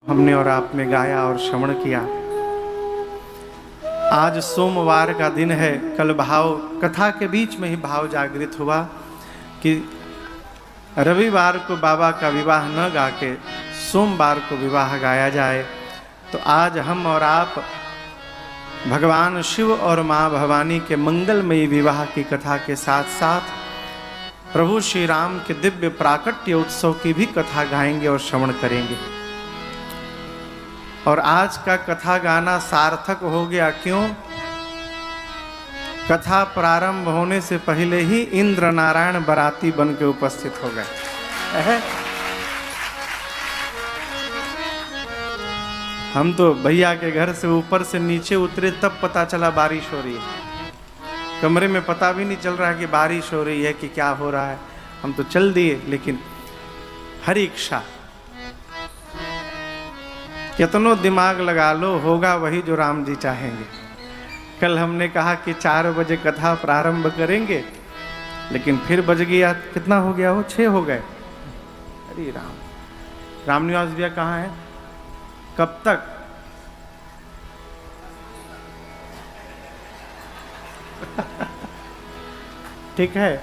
हमने और आपने गाया और श्रवण किया। आज सोमवार का दिन है। कल भाव कथा के बीच में ही भाव जागृत हुआ कि रविवार को बाबा का विवाह न गा के सोमवार को विवाह गाया जाए। तो आज हम और आप भगवान शिव और माँ भवानी के मंगलमयी विवाह की कथा के साथ साथ प्रभु श्री राम के दिव्य प्राकट्य उत्सव की भी कथा गाएंगे और श्रवण करेंगे। और आज का कथा गाना सार्थक हो गया। क्यों? कथा प्रारंभ होने से पहले ही इंद्र नारायण बराती बन के उपस्थित हो गए। हम तो भैया के घर से ऊपर से नीचे उतरे तब पता चला बारिश हो रही है। कमरे में पता भी नहीं चल रहा है कि बारिश हो रही है कि क्या हो रहा है। हम तो चल दिए, लेकिन हर इच्छा कितनो दिमाग लगा लो, होगा वही जो राम जी चाहेंगे। कल हमने कहा कि 4 बजे कथा प्रारंभ करेंगे, लेकिन फिर बज गया, कितना हो गया? वो 6 हो गए। अरे राम निवास भैया कहाँ है? कब तक? ठीक है,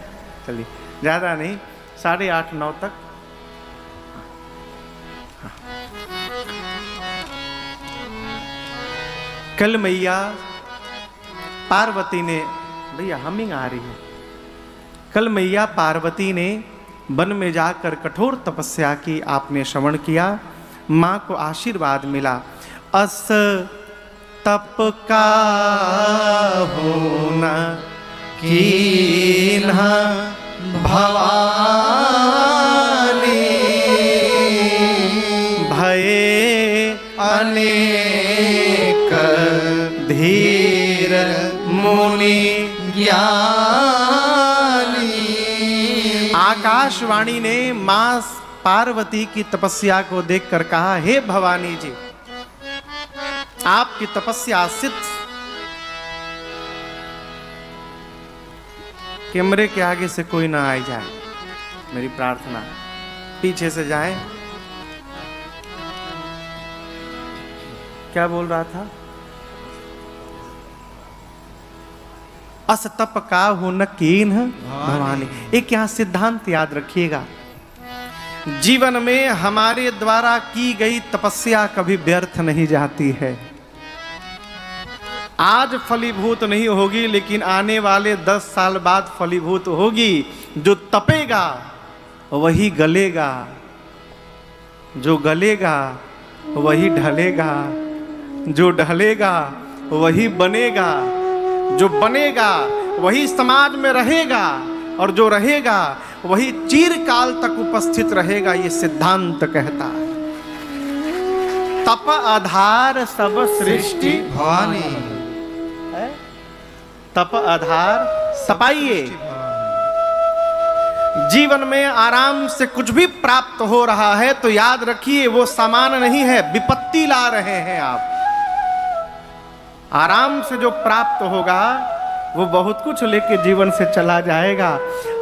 चलिए, ज्यादा नहीं, 8:30 9 तक। कल मैया पार्वती ने, भैया हमिंग आ रही है। कल मैया पार्वती ने वन में जाकर कठोर तपस्या की, आपने श्रवण किया, माँ को आशीर्वाद मिला। अस तप का होना कीन्हा भवानी, भये अनेक धीर मुनि ज्ञानी। आकाशवाणी ने मां पार्वती की तपस्या को देखकर कहा, हे भवानी जी, आपकी तपस्या सिद्ध। कैमरे के आगे से कोई ना आ जाए, मेरी प्रार्थना, पीछे से जाए। क्या बोल रहा था? अस तप का हो न कीन्ह भवानी। एक यहां सिद्धांत याद रखिएगा, जीवन में हमारे द्वारा की गई तपस्या कभी व्यर्थ नहीं जाती है। आज फलीभूत नहीं होगी, लेकिन आने वाले 10 साल बाद फलीभूत होगी। जो तपेगा वही गलेगा, जो गलेगा वही ढलेगा, जो ढलेगा वही बनेगा, जो बनेगा वही समाज में रहेगा, और जो रहेगा वही चिरकाल तक उपस्थित रहेगा। ये सिद्धांत कहता है। तप आधार सब सृष्टि भवानी, तप आधार सपाइए। जीवन में आराम से कुछ भी प्राप्त हो रहा है तो याद रखिए वो सामान नहीं है, विपत्ति ला रहे हैं आप। आराम से जो प्राप्त होगा वो बहुत कुछ लेके जीवन से चला जाएगा,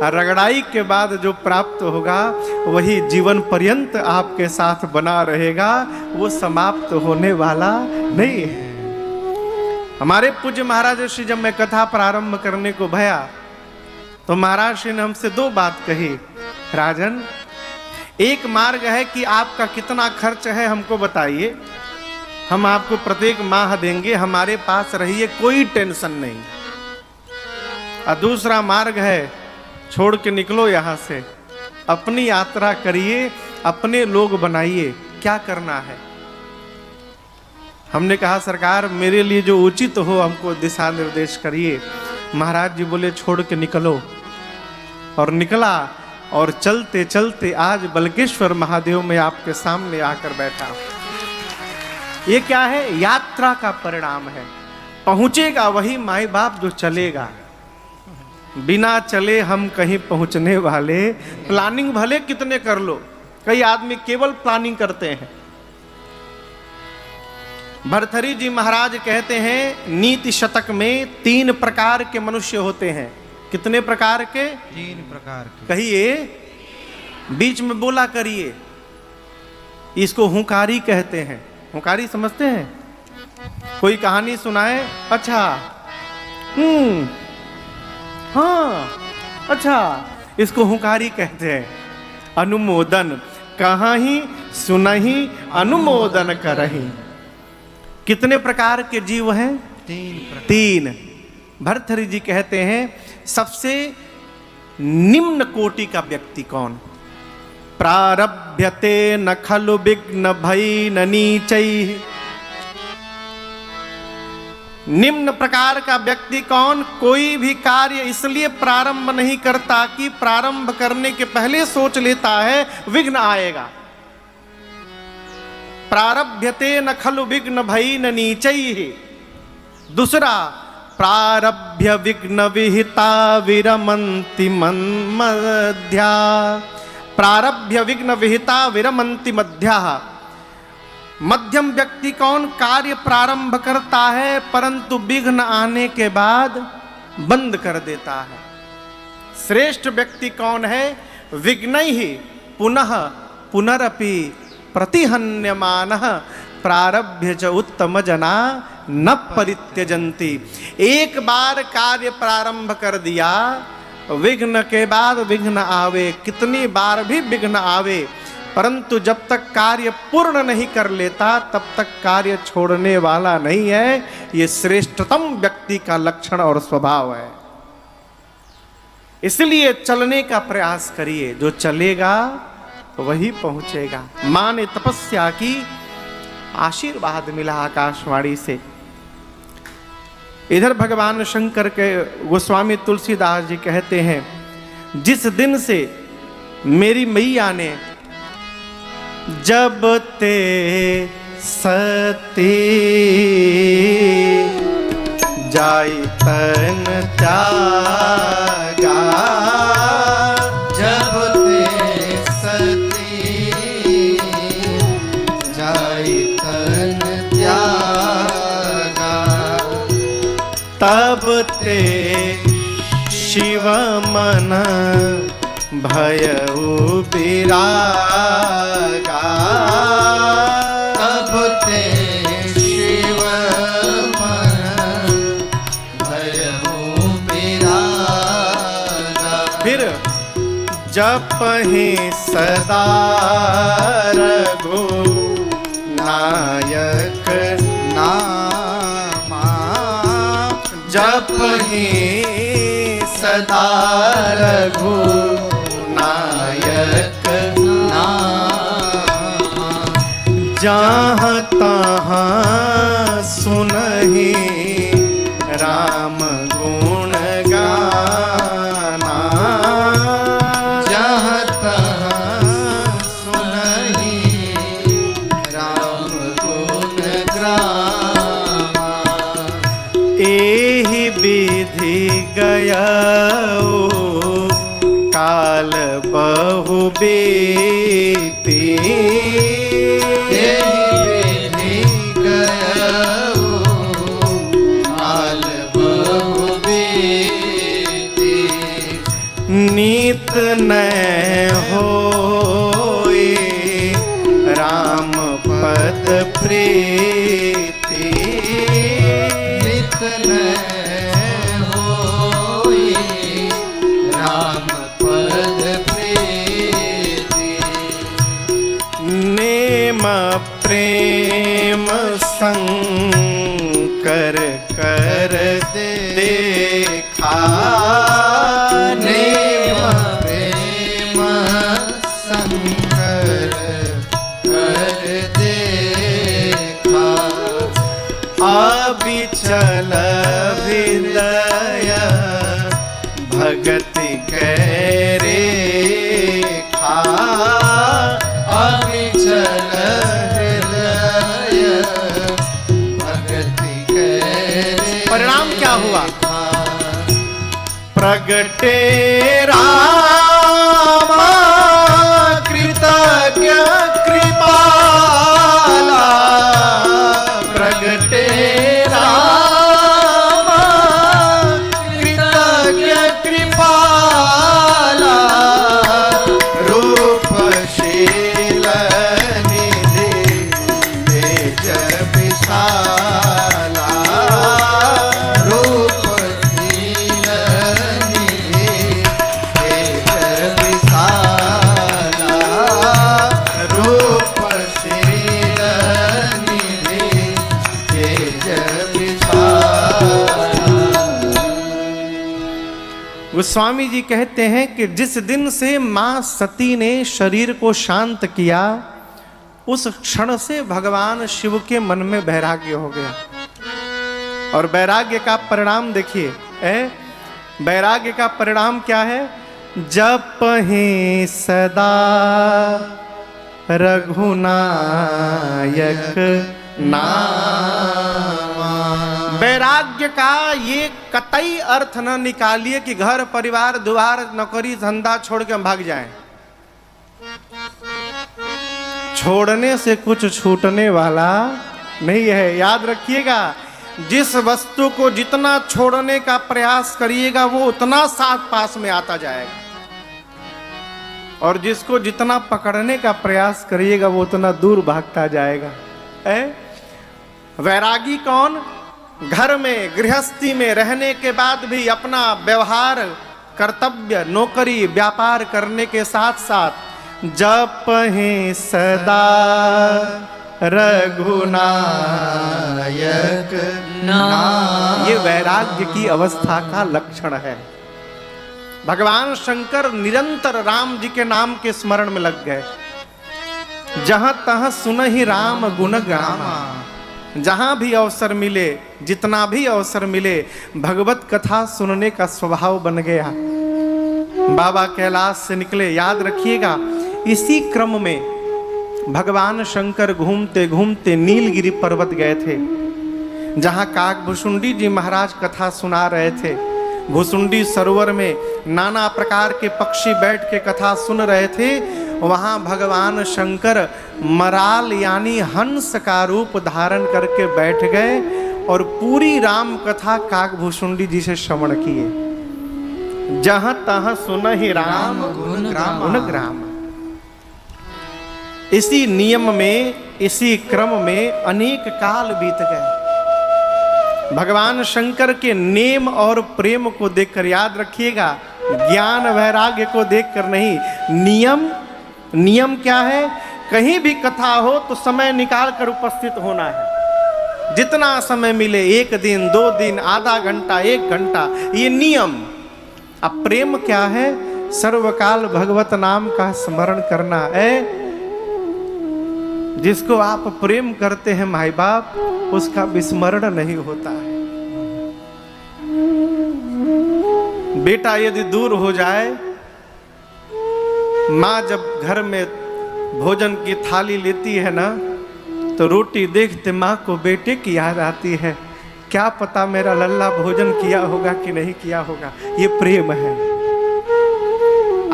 और रगड़ाई के बाद जो प्राप्त होगा वही जीवन पर्यंत आपके साथ बना रहेगा, वो समाप्त होने वाला नहीं है। हमारे पूज्य महाराज श्री, जब मैं कथा प्रारंभ करने को भया तो महाराज श्री ने हमसे 2 बात कही। राजन, एक मार्ग है कि आपका कितना खर्च है हमको बताइए, हम आपको प्रत्येक माह देंगे, हमारे पास रहिए, कोई टेंशन नहीं। और दूसरा मार्ग है, छोड़ के निकलो यहाँ से, अपनी यात्रा करिए, अपने लोग बनाइए, क्या करना है। हमने कहा सरकार मेरे लिए जो उचित हो हमको दिशा निर्देश करिए। महाराज जी बोले छोड़ के निकलो, और निकला, और चलते चलते आज बलकेश्वर महादेव में आपके सामने आकर बैठा। ये क्या है? यात्रा का परिणाम है। पहुंचेगा वही माई बाप जो चलेगा, बिना चले हम कहीं पहुंचने वाले। प्लानिंग भले कितने कर लो, कई आदमी केवल प्लानिंग करते हैं। भरथरी जी महाराज कहते हैं नीति शतक में 3 प्रकार के मनुष्य होते हैं। कितने प्रकार के? 3 प्रकार के। कहिए, बीच में बोला करिए। इसको हुंकारी कहते हैं। हुंकारी समझते हैं? कोई कहानी सुनाए, अच्छा हाँ अच्छा, इसको हुंकारी कहते हैं। अनुमोदन कहाही सुनही अनुमोदन करही। कितने प्रकार के जीव हैं? तीन। भर्तृहरि जी कहते हैं सबसे निम्न कोटि का व्यक्ति कौन? प्रारभ्यते न खलु विघ्न भई न नीचैः। निम्न प्रकार का व्यक्ति कौन? कोई भी कार्य इसलिए प्रारंभ नहीं करता कि प्रारंभ करने के पहले सोच लेता है विघ्न आएगा। प्रारभ्यते न खलु विघ्न भई न नीचैः। दूसरा, प्रारभ्य विघ्न विहिता विरमन्ति मध्या। प्रारभ्य विघ्न विहिता विरमन्ति मध्या। मध्यम व्यक्ति कौन? कार्य प्रारंभ करता है परंतु विघ्न आने के बाद बंद कर देता है। श्रेष्ठ व्यक्ति कौन है? विघ्नैः पुनः पुनरपि प्रतिहन्यमानः प्रारभ्य च उत्तम जना न परित्यजन्ति। एक बार कार्य प्रारंभ कर दिया, विघ्न के बाद विघ्न आवे, कितनी बार भी विघ्न आवे, परंतु जब तक कार्य पूर्ण नहीं कर लेता तब तक कार्य छोड़ने वाला नहीं है। ये श्रेष्ठतम व्यक्ति का लक्षण और स्वभाव है। इसलिए चलने का प्रयास करिए, जो चलेगा वही पहुंचेगा। मां ने तपस्या की, आशीर्वाद मिला आकाशवाणी से। इधर भगवान शंकर के गोस्वामी तुलसीदास जी कहते हैं, जिस दिन से मेरी मैया ने जब ते सती जाई तन त्यागा, जब ते सती जाई तन त्यागा, तब ते शिव मन भयउ विरागा। तब ते शिव मन भयउ विरागा। फिर जपहि सदा रघु नायक नामा, जपहि सदा रघु नायक नामा, जहाँ तहाँ सुनहि राम गुण गाना। जहाँ तहाँ सुनहि राम गुण ग्रामा। एहि विधि गयउ काल बहु बीती। एहि विधि गयउ काल बहु बीती। नीत नय होई राम पद प्रीति। नित नय होई राम पद प्रीति। नेम प्रेम संकर कर देखा। नेम प्रेम संकर कर देखा। अबिचल हृदय भगति कै रेखा। अविचल हृदय भगति करे। परिणाम क्या हुआ? प्रगटे रामा कृतज्ञ कृपाला। प्रगटे रामा कृतज्ञ कृपाला। रूपशील निधि विशाला रूप शील निधि तेज विशाला रूप शील निधि तेज विशाला। गोस्वामी जी कहते हैं कि जिस दिन से मां सती ने शरीर को शांत किया, उस क्षण से भगवान शिव के मन में वैराग्य हो गया। और वैराग्य का परिणाम देखिए, वैराग्य का परिणाम क्या है? जपहि सदा रघुनायक नामा। वैराग्य का ये कतई अर्थ न निकालिए कि घर परिवार द्वार नौकरी धंधा छोड़ के हम भाग जाएं। छोड़ने से कुछ छूटने वाला नहीं है, याद रखिएगा। जिस वस्तु को जितना छोड़ने का प्रयास करिएगा वो उतना साथ पास में आता जाएगा, और जिसको जितना पकड़ने का प्रयास करिएगा वो उतना दूर भागता जाएगा। वैरागी कौन? घर में गृहस्थी में रहने के बाद भी अपना व्यवहार, कर्तव्य, नौकरी, व्यापार करने के साथ साथ जपहि सदा रघुनायक नाम, ये वैराग्य की अवस्था का लक्षण है। भगवान शंकर निरंतर राम जी के नाम के स्मरण में लग गए। जहां तहां सुनहि राम गुण गामा। जहां भी अवसर मिले, जितना भी अवसर मिले, भगवत कथा सुनने का स्वभाव बन गया। बाबा कैलाश से निकले, याद रखिएगा। इसी क्रम में भगवान शंकर घूमते घूमते नीलगिरी पर्वत गए थे, जहां काकभुसुंडी जी महाराज कथा सुना रहे थे। भुसुंडी सरोवर में नाना प्रकार के पक्षी बैठ के कथा सुन रहे थे। वहां भगवान शंकर मराल यानी हंस का रूप धारण करके बैठ गए और पूरी राम कथा काकभुसुंडी जी से श्रवण किए। जहां तहां सुनहि राम गुण ग्राम। इसी नियम में, इसी क्रम में अनेक काल बीत गए। भगवान शंकर के नेम और प्रेम को देखकर, याद रखिएगा, ज्ञान वैराग्य को देखकर नहीं। नियम क्या है? कहीं भी कथा हो तो समय निकाल कर उपस्थित होना है। जितना समय मिले, 1 दिन, 2 दिन, आधा घंटा, 1 घंटा, ये नियम। अब प्रेम क्या है? सर्वकाल भगवत नाम का स्मरण करना है। जिसको आप प्रेम करते हैं माई बाप, उसका विस्मरण नहीं होता है। बेटा यदि दूर हो जाए, माँ जब घर में भोजन की थाली लेती है ना, तो रोटी देखते माँ को बेटे की याद आती है। क्या पता मेरा लल्ला भोजन किया होगा कि नहीं किया होगा। ये प्रेम है।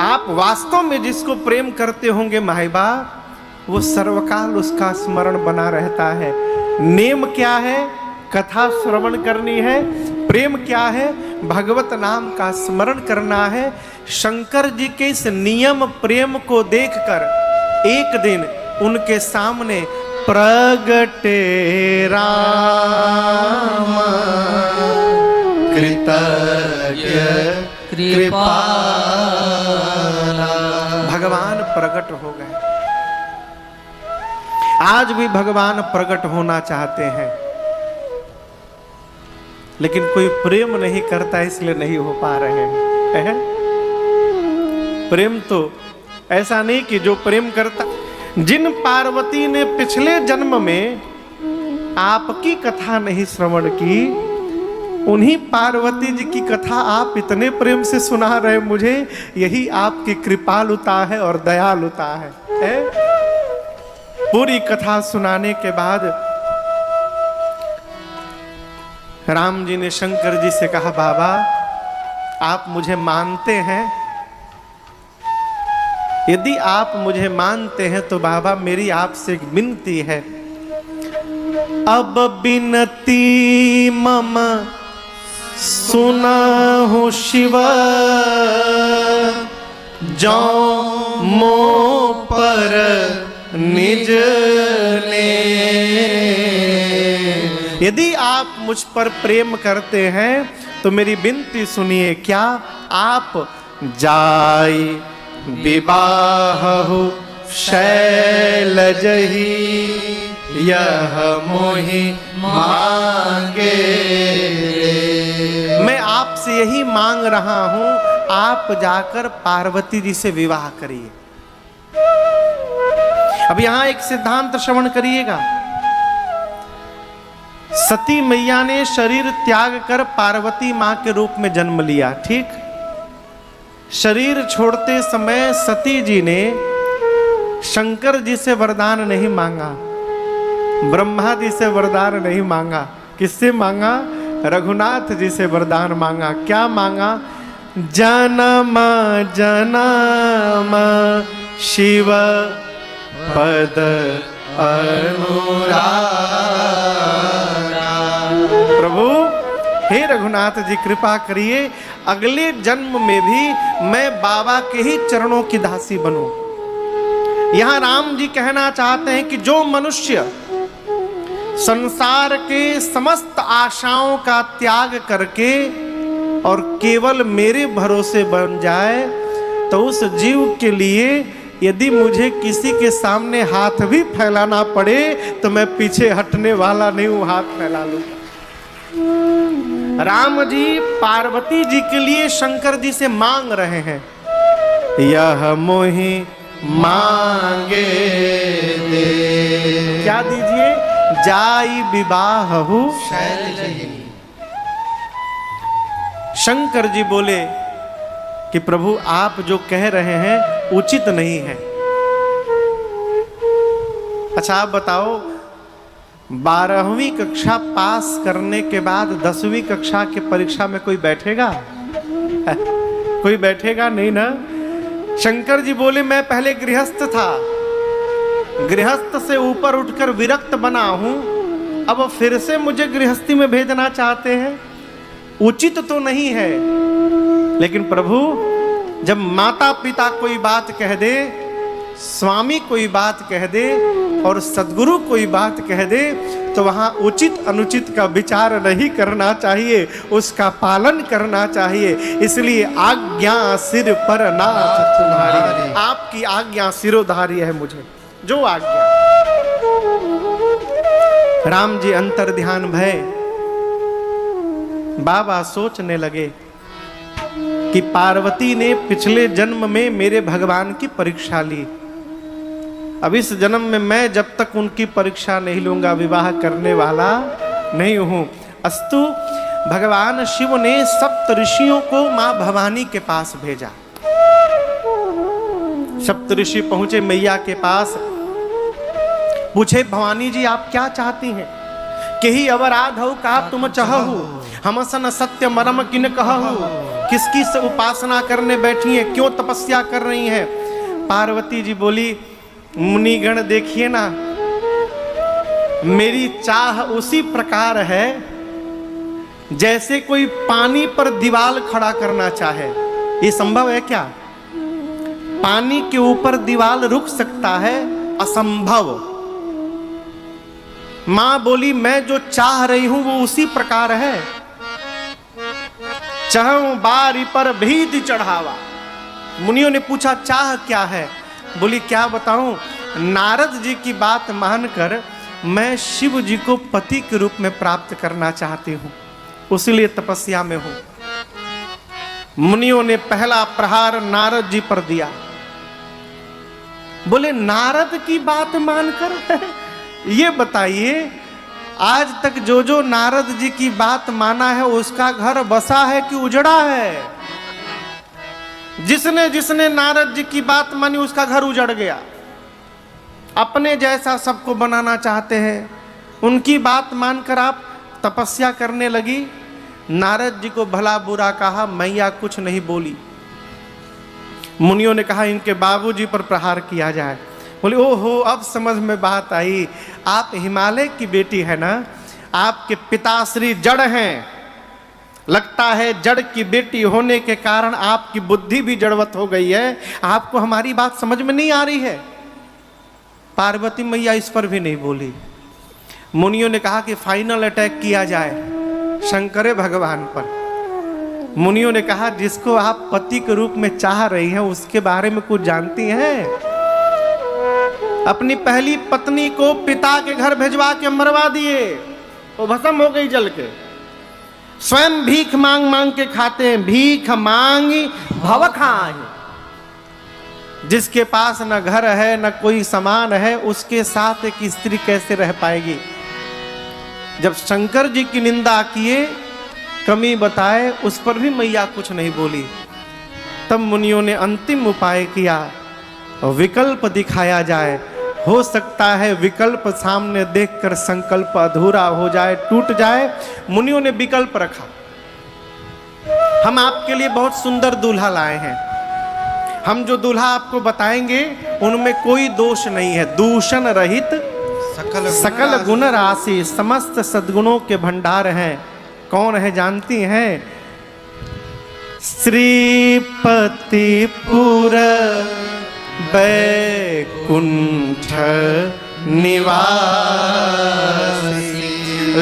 आप वास्तव में जिसको प्रेम करते होंगे माई बाप, वो सर्वकाल उसका स्मरण बना रहता है। नेम क्या है? कथा श्रवण करनी है। प्रेम क्या है? भगवत नाम का स्मरण करना है। शंकर जी के इस नियम प्रेम को देखकर एक दिन उनके सामने प्रगटे राम कृतज्ञ कृपाला। भगवान प्रकट हो गए। आज भी भगवान प्रकट होना चाहते हैं, लेकिन कोई प्रेम नहीं करता, इसलिए नहीं हो पा रहे हैं। प्रेम तो ऐसा नहीं कि जो प्रेम करता। जिन पार्वती ने पिछले जन्म में आपकी कथा नहीं श्रवण की, उन्हीं पार्वती जी की कथा आप इतने प्रेम से सुना रहे मुझे। यही आपकी कृपालुता है और दयालुता है। पूरी कथा सुनाने के बाद राम जी ने शंकर जी से कहा, बाबा आप मुझे मानते हैं? यदि आप मुझे मानते हैं तो बाबा मेरी आपसे एक विनती है। अब बिनती मम सुनहु शिव, जो मो पर निज ले यदि आप मुझ पर प्रेम करते हैं तो मेरी विनती सुनिए, क्या आप जाई विवाहु शैलजहि यह मोहि मांगे। मैं आपसे यही मांग रहा हूं, आप जाकर पार्वती जी से विवाह करिए। अब यहां एक सिद्धांत श्रवण करिएगा। सती मैया ने शरीर त्याग कर पार्वती मां के रूप में जन्म लिया, ठीक। शरीर छोड़ते समय सती जी ने शंकर जी से वरदान नहीं मांगा, ब्रह्मा जी से वरदान नहीं मांगा। किससे मांगा? रघुनाथ जी से वरदान मांगा। क्या मांगा? जन्म जन्म शिव पद अनुरागा। प्रभु हे रघुनाथ जी कृपा करिए, अगले जन्म में भी मैं बाबा के ही चरणों की दासी बनूं। यहां राम जी कहना चाहते हैं कि जो मनुष्य संसार के समस्त आशाओं का त्याग करके और केवल मेरे भरोसे बन जाए, तो उस जीव के लिए यदि मुझे किसी के सामने हाथ भी फैलाना पड़े तो मैं पीछे हटने वाला नहीं हूं, हाथ फैला लूंगा। राम जी पार्वती जी के लिए शंकर जी से मांग रहे हैं, यह मोहि मांगे दे। क्या दीजिए? जाई विवाहु शैलजहि। शंकर जी बोले कि प्रभु आप जो कह रहे हैं उचित नहीं है। अच्छा आप बताओ, 12वीं कक्षा पास करने के बाद 10वीं कक्षा की परीक्षा में कोई बैठेगा? कोई बैठेगा नहीं ना। शंकर जी बोले मैं पहले गृहस्थ था, गृहस्थ से ऊपर उठकर विरक्त बना हूं, अब फिर से मुझे गृहस्थी में भेजना चाहते हैं, उचित तो नहीं है। लेकिन प्रभु जब माता पिता कोई बात कह दे, स्वामी कोई बात कह दे और सद्गुरु कोई बात कह दे, तो वहां उचित अनुचित का विचार नहीं करना चाहिए, उसका पालन करना चाहिए। इसलिए आज्ञा सिर पर नाथ तुम्हारी, आपकी आज्ञा सिरोधार्य है मुझे, जो आज्ञा। राम जी अंतर ध्यान भय। बाबा सोचने लगे कि पार्वती ने पिछले जन्म में मेरे भगवान की परीक्षा ली, अब इस जन्म में मैं जब तक उनकी परीक्षा नहीं लूंगा विवाह करने वाला नहीं हूं। अस्तु भगवान शिव ने सप्त ऋषियों को मां भवानी के पास भेजा। सप्त ऋषि पहुंचे मैया के पास, पूछे भवानी जी आप क्या चाहती हैं? केही अवराध हो का तुम चाहू, हमसन सत्य मरम किन कहू। किसकी से उपासना करने बैठी है, क्यों तपस्या कर रही है? पार्वती जी बोली मुनिगण देखिए ना, मेरी चाह उसी प्रकार है जैसे कोई पानी पर दीवार खड़ा करना चाहे। ये संभव है क्या? पानी के ऊपर दीवार रुक सकता है? असंभव। मां बोली मैं जो चाह रही हूं वो उसी प्रकार है, चाहूं बारी पर भीत चढ़ावा। मुनियों ने पूछा चाह क्या है? बोली क्या बताऊं, नारद जी की बात मानकर मैं शिव जी को पति के रूप में प्राप्त करना चाहती हूं, उसीलिए तपस्या में हूं। मुनियों ने पहला प्रहार नारद जी पर दिया। बोले नारद की बात मानकर ये बताइए आज तक जो जो नारद जी की बात माना है उसका घर बसा है कि उजड़ा है? जिसने जिसने नारद जी की बात मानी उसका घर उजड़ गया। अपने जैसा सबको बनाना चाहते हैं, उनकी बात मानकर आप तपस्या करने लगी। नारद जी को भला बुरा कहा, मैया कुछ नहीं बोली। मुनियों ने कहा इनके बाबूजी पर प्रहार किया जाए। बोले ओहो अब समझ में बात आई, आप हिमालय की बेटी है ना, आपके पिताश्री जड़ हैं, लगता है जड़ की बेटी होने के कारण आपकी बुद्धि भी जड़वत हो गई है, आपको हमारी बात समझ में नहीं आ रही है। पार्वती मैया इस पर भी नहीं बोली। मुनियों ने कहा कि फाइनल अटैक किया जाए शंकर भगवान पर। मुनियों ने कहा जिसको आप पति के रूप में चाह रही हैं उसके बारे में कुछ जानती हैं? अपनी पहली पत्नी को पिता के घर भिजवा के मरवा दिए, वो भस्म हो गई जल के। स्वयं भीख मांग मांग के खाते हैं, भीख मांगी भव खाए। जिसके पास न घर है न कोई सामान है, उसके साथ एक स्त्री कैसे रह पाएगी? जब शंकर जी की निंदा किए, कमी बताए, उस पर भी मैया कुछ नहीं बोली। तब मुनियों ने अंतिम उपाय किया, विकल्प दिखाया जाए। हो सकता है विकल्प सामने देखकर संकल्प अधूरा हो जाए, टूट जाए। मुनियों ने विकल्प रखा, हम आपके लिए बहुत सुंदर दूल्हा लाए हैं। हम जो दूल्हा आपको बताएंगे उनमें कोई दोष नहीं है, दूषण रहित सकल गुण राशि, समस्त सद्गुणों के भंडार हैं। कौन है जानती हैं? श्रीपतिपुर बैकुंठ निवासी।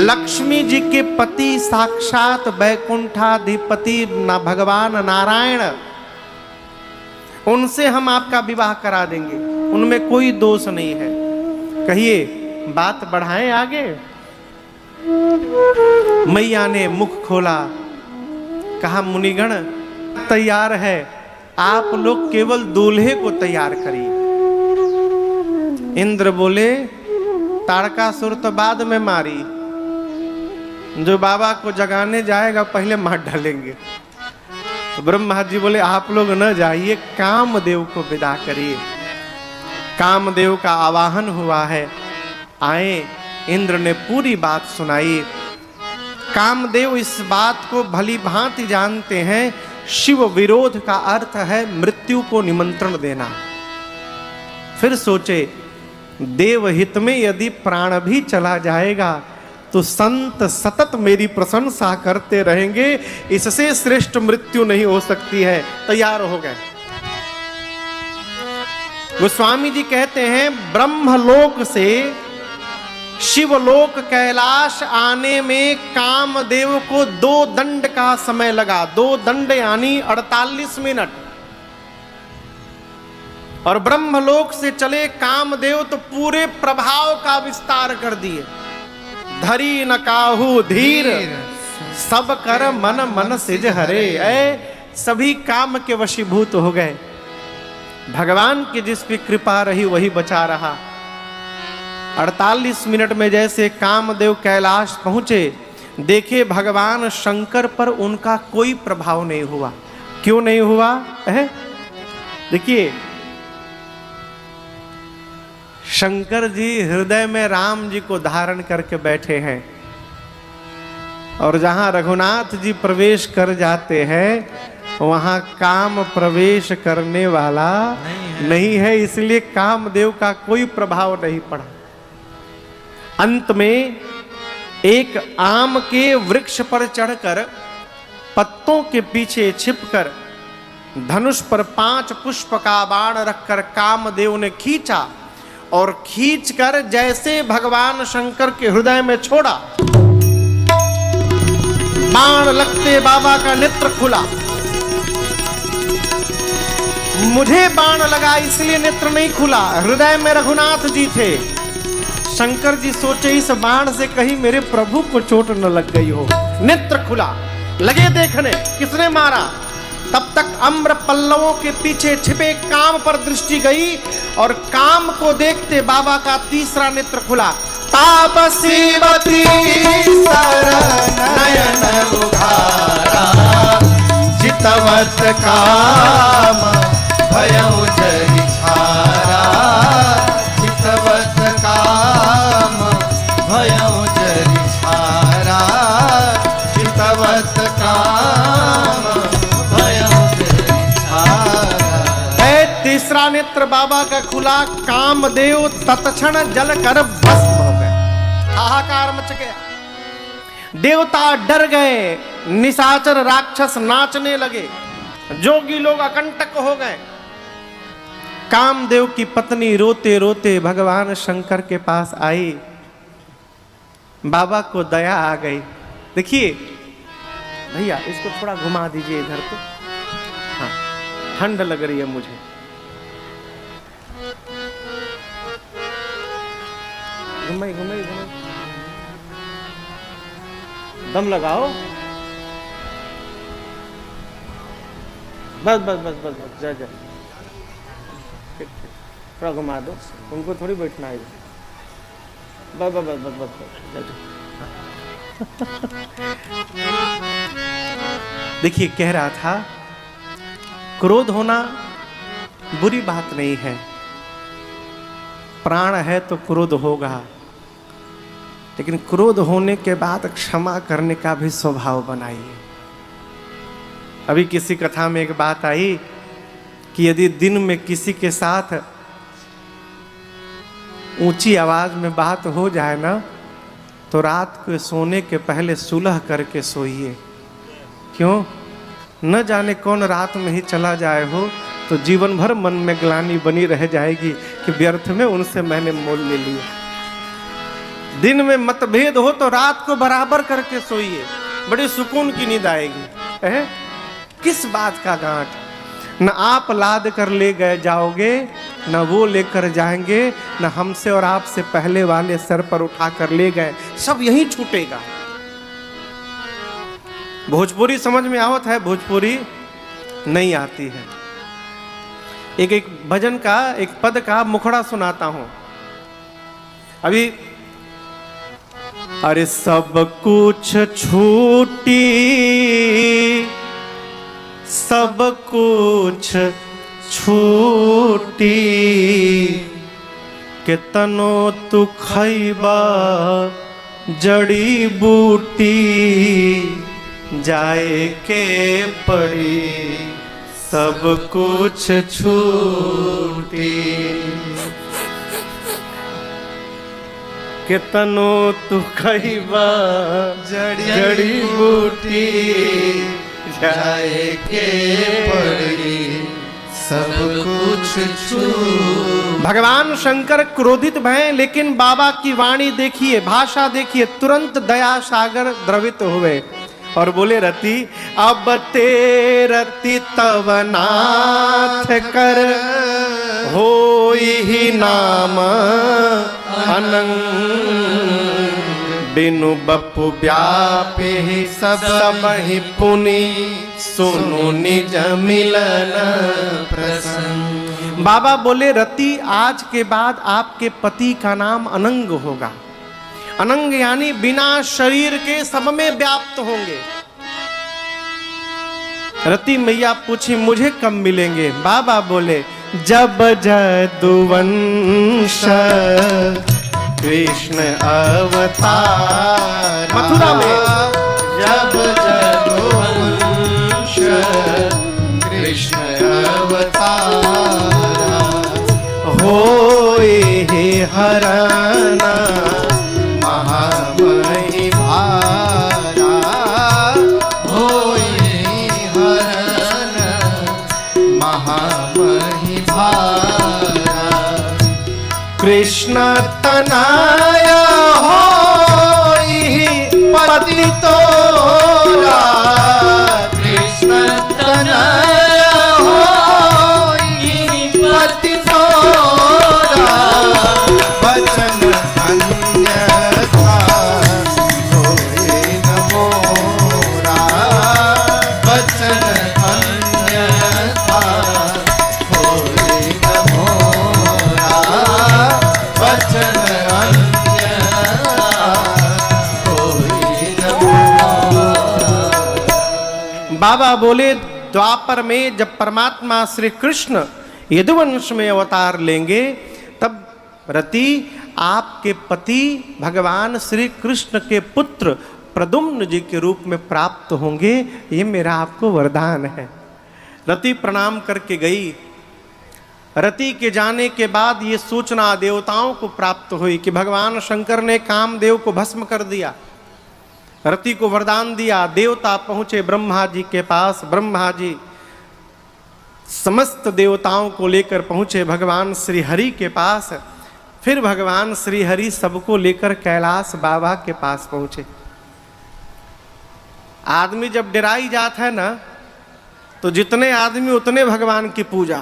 लक्ष्मी जी के पति साक्षात बैकुंठाधिपति न भगवान नारायण, उनसे हम आपका विवाह करा देंगे, उनमें कोई दोष नहीं है। कहिए बात बढ़ाएं आगे। मैया ने मुख खोला, कहा मुनिगण तैयार है, आप लोग केवल दूल्हे को तैयार करिए। इंद्र बोले ताड़कासुर तो बाद में मारी, जो बाबा को जगाने जाएगा पहले मार डालेंगे। तो ब्रह्मा जी बोले आप लोग न जाइए, कामदेव को विदा करिए। कामदेव का आवाहन हुआ है, आए। इंद्र ने पूरी बात सुनाई। कामदेव इस बात को भली भांति जानते हैं, शिव विरोध का अर्थ है मृत्यु को निमंत्रण देना। फिर सोचे देवहित में यदि प्राण भी चला जाएगा तो संत सतत मेरी प्रशंसा करते रहेंगे, इससे श्रेष्ठ मृत्यु नहीं हो सकती है। तैयार हो गए। गोस्वामी जी कहते हैं ब्रह्मलोक से शिवलोक कैलाश आने में कामदेव को 2 दंड का समय लगा। 2 दंड यानी 48 मिनट। और ब्रह्मलोक से चले कामदेव तो पूरे प्रभाव का विस्तार कर दिए। धरी न काहू धीर सब कर मन मन सिज हरे। सभी काम के वशीभूत हो गए। भगवान की जिस पे कृपा रही वही बचा रहा। 48 मिनट में जैसे कामदेव कैलाश पहुंचे, देखे भगवान शंकर पर उनका कोई प्रभाव नहीं हुआ। क्यों नहीं हुआ है? देखिए शंकर जी हृदय में राम जी को धारण करके बैठे हैं, और जहां रघुनाथ जी प्रवेश कर जाते हैं वहां काम प्रवेश करने वाला नहीं है, इसलिए कामदेव का कोई प्रभाव नहीं पड़ा। अंत में एक आम के वृक्ष पर चढ़कर पत्तों के पीछे छिपकर धनुष पर 5 पुष्प का बाण रखकर कामदेव ने खींचा, और खींचकर जैसे भगवान शंकर के हृदय में छोड़ा, बाण लगते बाबा का नेत्र खुला। मुझे बाण लगा इसलिए नेत्र नहीं खुला, हृदय में रघुनाथ जी थे। शंकर जी सोचे इस बाण से कहीं मेरे प्रभु को चोट न लग गई हो। नेत्र खुला, लगे देखने किसने मारा। तब तक अम्र पल्लवों के पीछे छिपे काम पर दृष्टि गई, और काम को देखते बाबा का तीसरा नेत्र खुला। तापसीवती शरण नयन उघारा, जितवत काम भयउ जरि छारा। जितवत काम भयउ जरि छारा। जितवत काम भयउ जरि छारा। तीसरा नेत्र बाबा का खुला, कामदेव तत्क्षण जल कर भस्म हो गए। हाहाकार मच गया। देवता डर गए, निशाचर राक्षस नाचने लगे, जोगी लोग अकंटक हो गए। कामदेव की पत्नी रोते रोते भगवान शंकर के पास आई। बाबा को दया आ गई। देखिए भैया, इसको थोड़ा घुमा दीजिए इधर को। हाँ, ठंड लग रही है मुझे। घुमाई घुमाई घुमाई, दम लगाओ। बस बस बस बस बस, जा जा, ठीक ठीक, थोड़ा घुमा दो, उनको थोड़ी बैठना है। बस बस बस बस बस, जा जा। देखिए, कह रहा था क्रोध होना बुरी बात नहीं है, प्राण है तो क्रोध होगा, लेकिन क्रोध होने के बाद क्षमा करने का भी स्वभाव बनाइए। अभी किसी कथा में एक बात आई कि यदि दिन में किसी के साथ ऊंची आवाज में बात हो जाए ना, तो रात को सोने के पहले सुलह करके सोइए। क्यों? न जाने कौन रात में ही चला जाए हो, तो जीवन भर मन में ग्लानि बनी रह जाएगी कि व्यर्थ में उनसे मैंने मोल ले लिया। दिन में मतभेद हो तो रात को बराबर करके सोइए, बड़ी सुकून की नींद आएगी। किस बात का गांठ? न आप लाद कर ले गए जाओगे, न वो लेकर जाएंगे, न हमसे और आपसे पहले वाले सर पर उठा कर ले गए, सब यही छूटेगा। भोजपुरी समझ में आवत है? भोजपुरी नहीं आती है। एक भजन का, एक पद का मुखड़ा सुनाता हूं अभी। अरे सब कुछ छूटी, सब कुछ छूटी, कितनो तू खैबा जड़ी बूटी, जाए के पड़ी सब कुछ छूटी। कितनो तू खैबा जड़ी बूटी, जाए के पड़ी सब कुछ छूटी। भगवान शंकर क्रोधित भय, लेकिन बाबा की वाणी देखिए, भाषा देखिए, तुरंत दया सागर द्रवित हुए और बोले, रति अब ते रति तव नाथ कर, होई ही नाम अनंग, बिनु बपु व्यापे सब ही पुनि, सुनु निज मिलन प्रसंग। बाबा बोले, रति आज के बाद आपके पति का नाम अनंग होगा। अनंग यानी बिना शरीर के सब में व्याप्त होंगे। रति मैया पूछी, मुझे कब मिलेंगे? बाबा बोले, जब जदुवंश कृष्ण अवतार, मथुरा में जब जदुवंश कृष्ण अवतार, होए हे हरना महामहि भारा, होए हरन महामहि भारा, कृष्ण तनाया होई पति तोरा, कृष्ण तनया होई पति तोरा, वचन अन्यथा होए न मोरा, वचन अन्यथा होए न मोरा, वचन अन्यथा होए न मोरा। बाबा बोले, द्वापर में जब परमात्मा श्री कृष्ण यदुवंश में अवतार लेंगे, तब रति आपके पति भगवान श्री कृष्ण के पुत्र प्रद्युम्न जी के रूप में प्राप्त होंगे। ये मेरा आपको वरदान है। रति प्रणाम करके गई। रति के जाने के बाद ये सूचना देवताओं को प्राप्त हुई कि भगवान शंकर ने कामदेव को भस्म कर दिया। रति को वरदान दिया। देवता पहुंचे ब्रह्मा जी के पास। ब्रह्मा जी समस्त देवताओं को लेकर पहुंचे भगवान श्री हरि के पास। फिर भगवान श्री हरि सबको लेकर कैलाश बाबा के पास पहुंचे। आदमी जब डराई जाता है ना, तो जितने आदमी उतने भगवान की पूजा।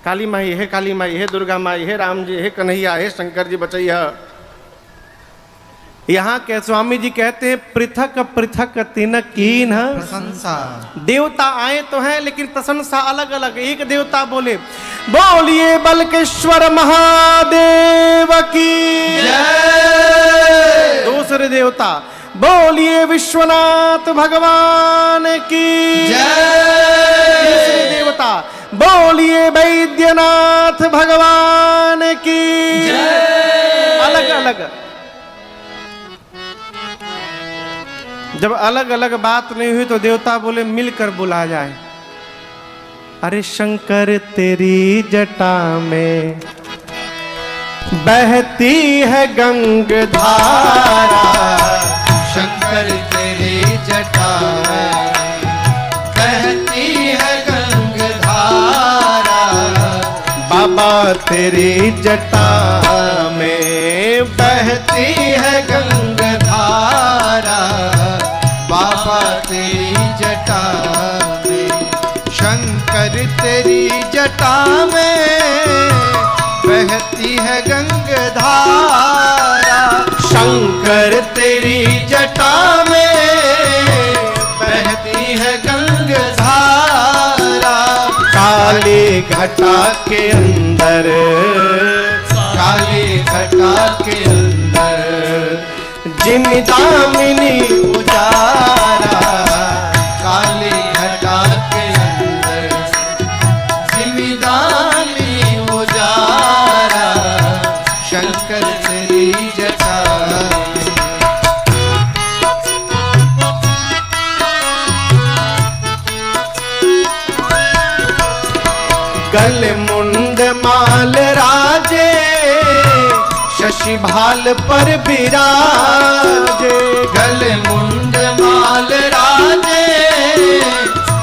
काली माई है, काली माई है, दुर्गा माई है, राम जी है, कन्हैया है, शंकर जी बचैया। यहाँ के स्वामी जी कहते हैं पृथक पृथक तिन कीन प्रशंसा। देवता आए तो हैं लेकिन प्रशंसा अलग अलग। एक देवता बोले बोलिए बलकेश्वर महादेव की जय। दूसरे देवता बोलिए विश्वनाथ भगवान की जय। तीसरे देवता बोलिए वैद्यनाथ भगवान की जय। अलग अलग। जब अलग अलग बात नहीं हुई तो देवता बोले मिलकर बुला जाए। अरे शंकर तेरी जटा में बहती है गंग धारा, शंकर तेरी जटा में बहती है गंग धारा। बाबा तेरी जटा में बहती है गंग धारा। बाबा तेरी जटा में, शंकर तेरी जटा में बहती है गंग धारा। शंकर तेरी जटा में बहती है गंग धारा। काली घटा के अंदर, काली घटा के अंदर जिन दामिनी उजारा। काली घटा के अंदर जिमिदानी उजारा। शंकर तेरी जटा में। गल मुंड माल राजे, शशि भाल पर विराजे। गल मुंड माल राजे,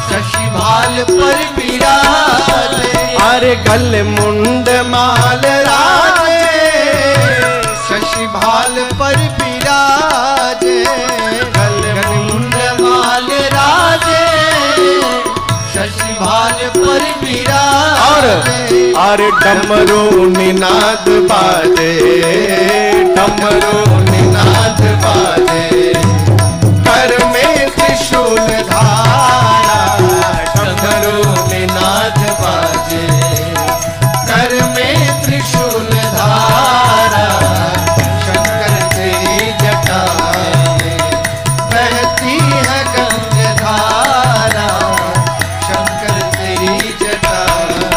शशि भाल पर विराजे। अरे गल मुंड माल राजे, शशि भाल पर विराजे। गल मुंड माल राजे, शशि भाल पर विराजे। और डमरू निनाद बाजे, डमरू निनाद बाजे। कर में त्रिशूल धारा। डमरू निनाद बाजे। कर में त्रिशूल धारा। शंकर तेरी जटा में बहती है गंग धारा। शंकर तेरी जटा में।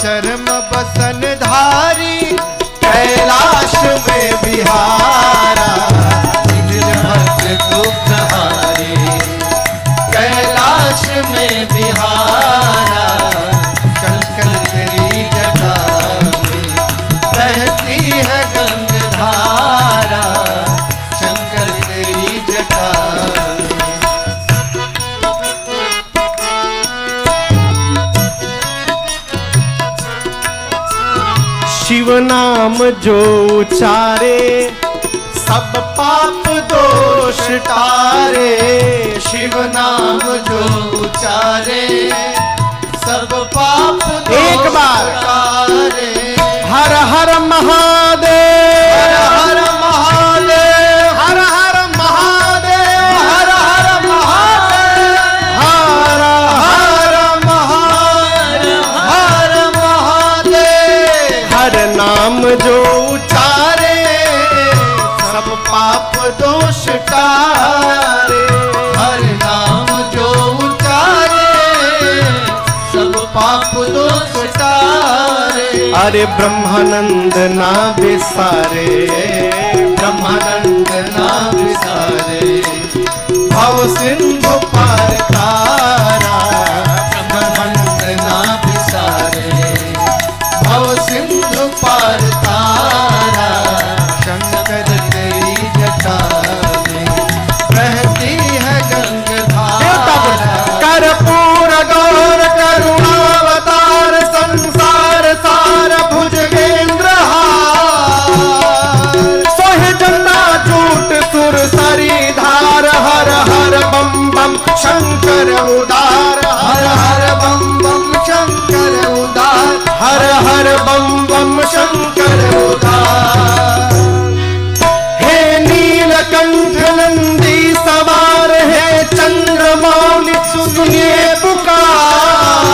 चरम बसन धारी, कैलाश में बिहारा। भक्त दुखहारी, कैलाश में बिहारा। शंकर तेरी जटा में बहती है गंग धारा। शंकर तेरी जटा में। शिव नाम जो उचारे, सब पाप दोष टारे। शिव नाम जो उचारे, सब पाप एक बार तारे। हर हर महादेव, हर हर महादेव। हर हर महादेव, हर हर महादेव। हर हर महादेव। हर महादेव। हर नाम जो उचारे, सब पाप दोष टारे। हर नाम जो उचारे, सब पाप दोष टारे। अरे ब्रह्मानंद ना बिसारे, ब्रह्मानंद ना विसारे। भव सिंधु पार तारा। ब्रह्मानंद ना विसारे। भव सिंधु पार तारा। शंकर तेरी जटा में बहती हर बम बम शंकर उदार। हे नीलकंठ नंदी सवार है चंद्रमौलि सुनिए पुकार।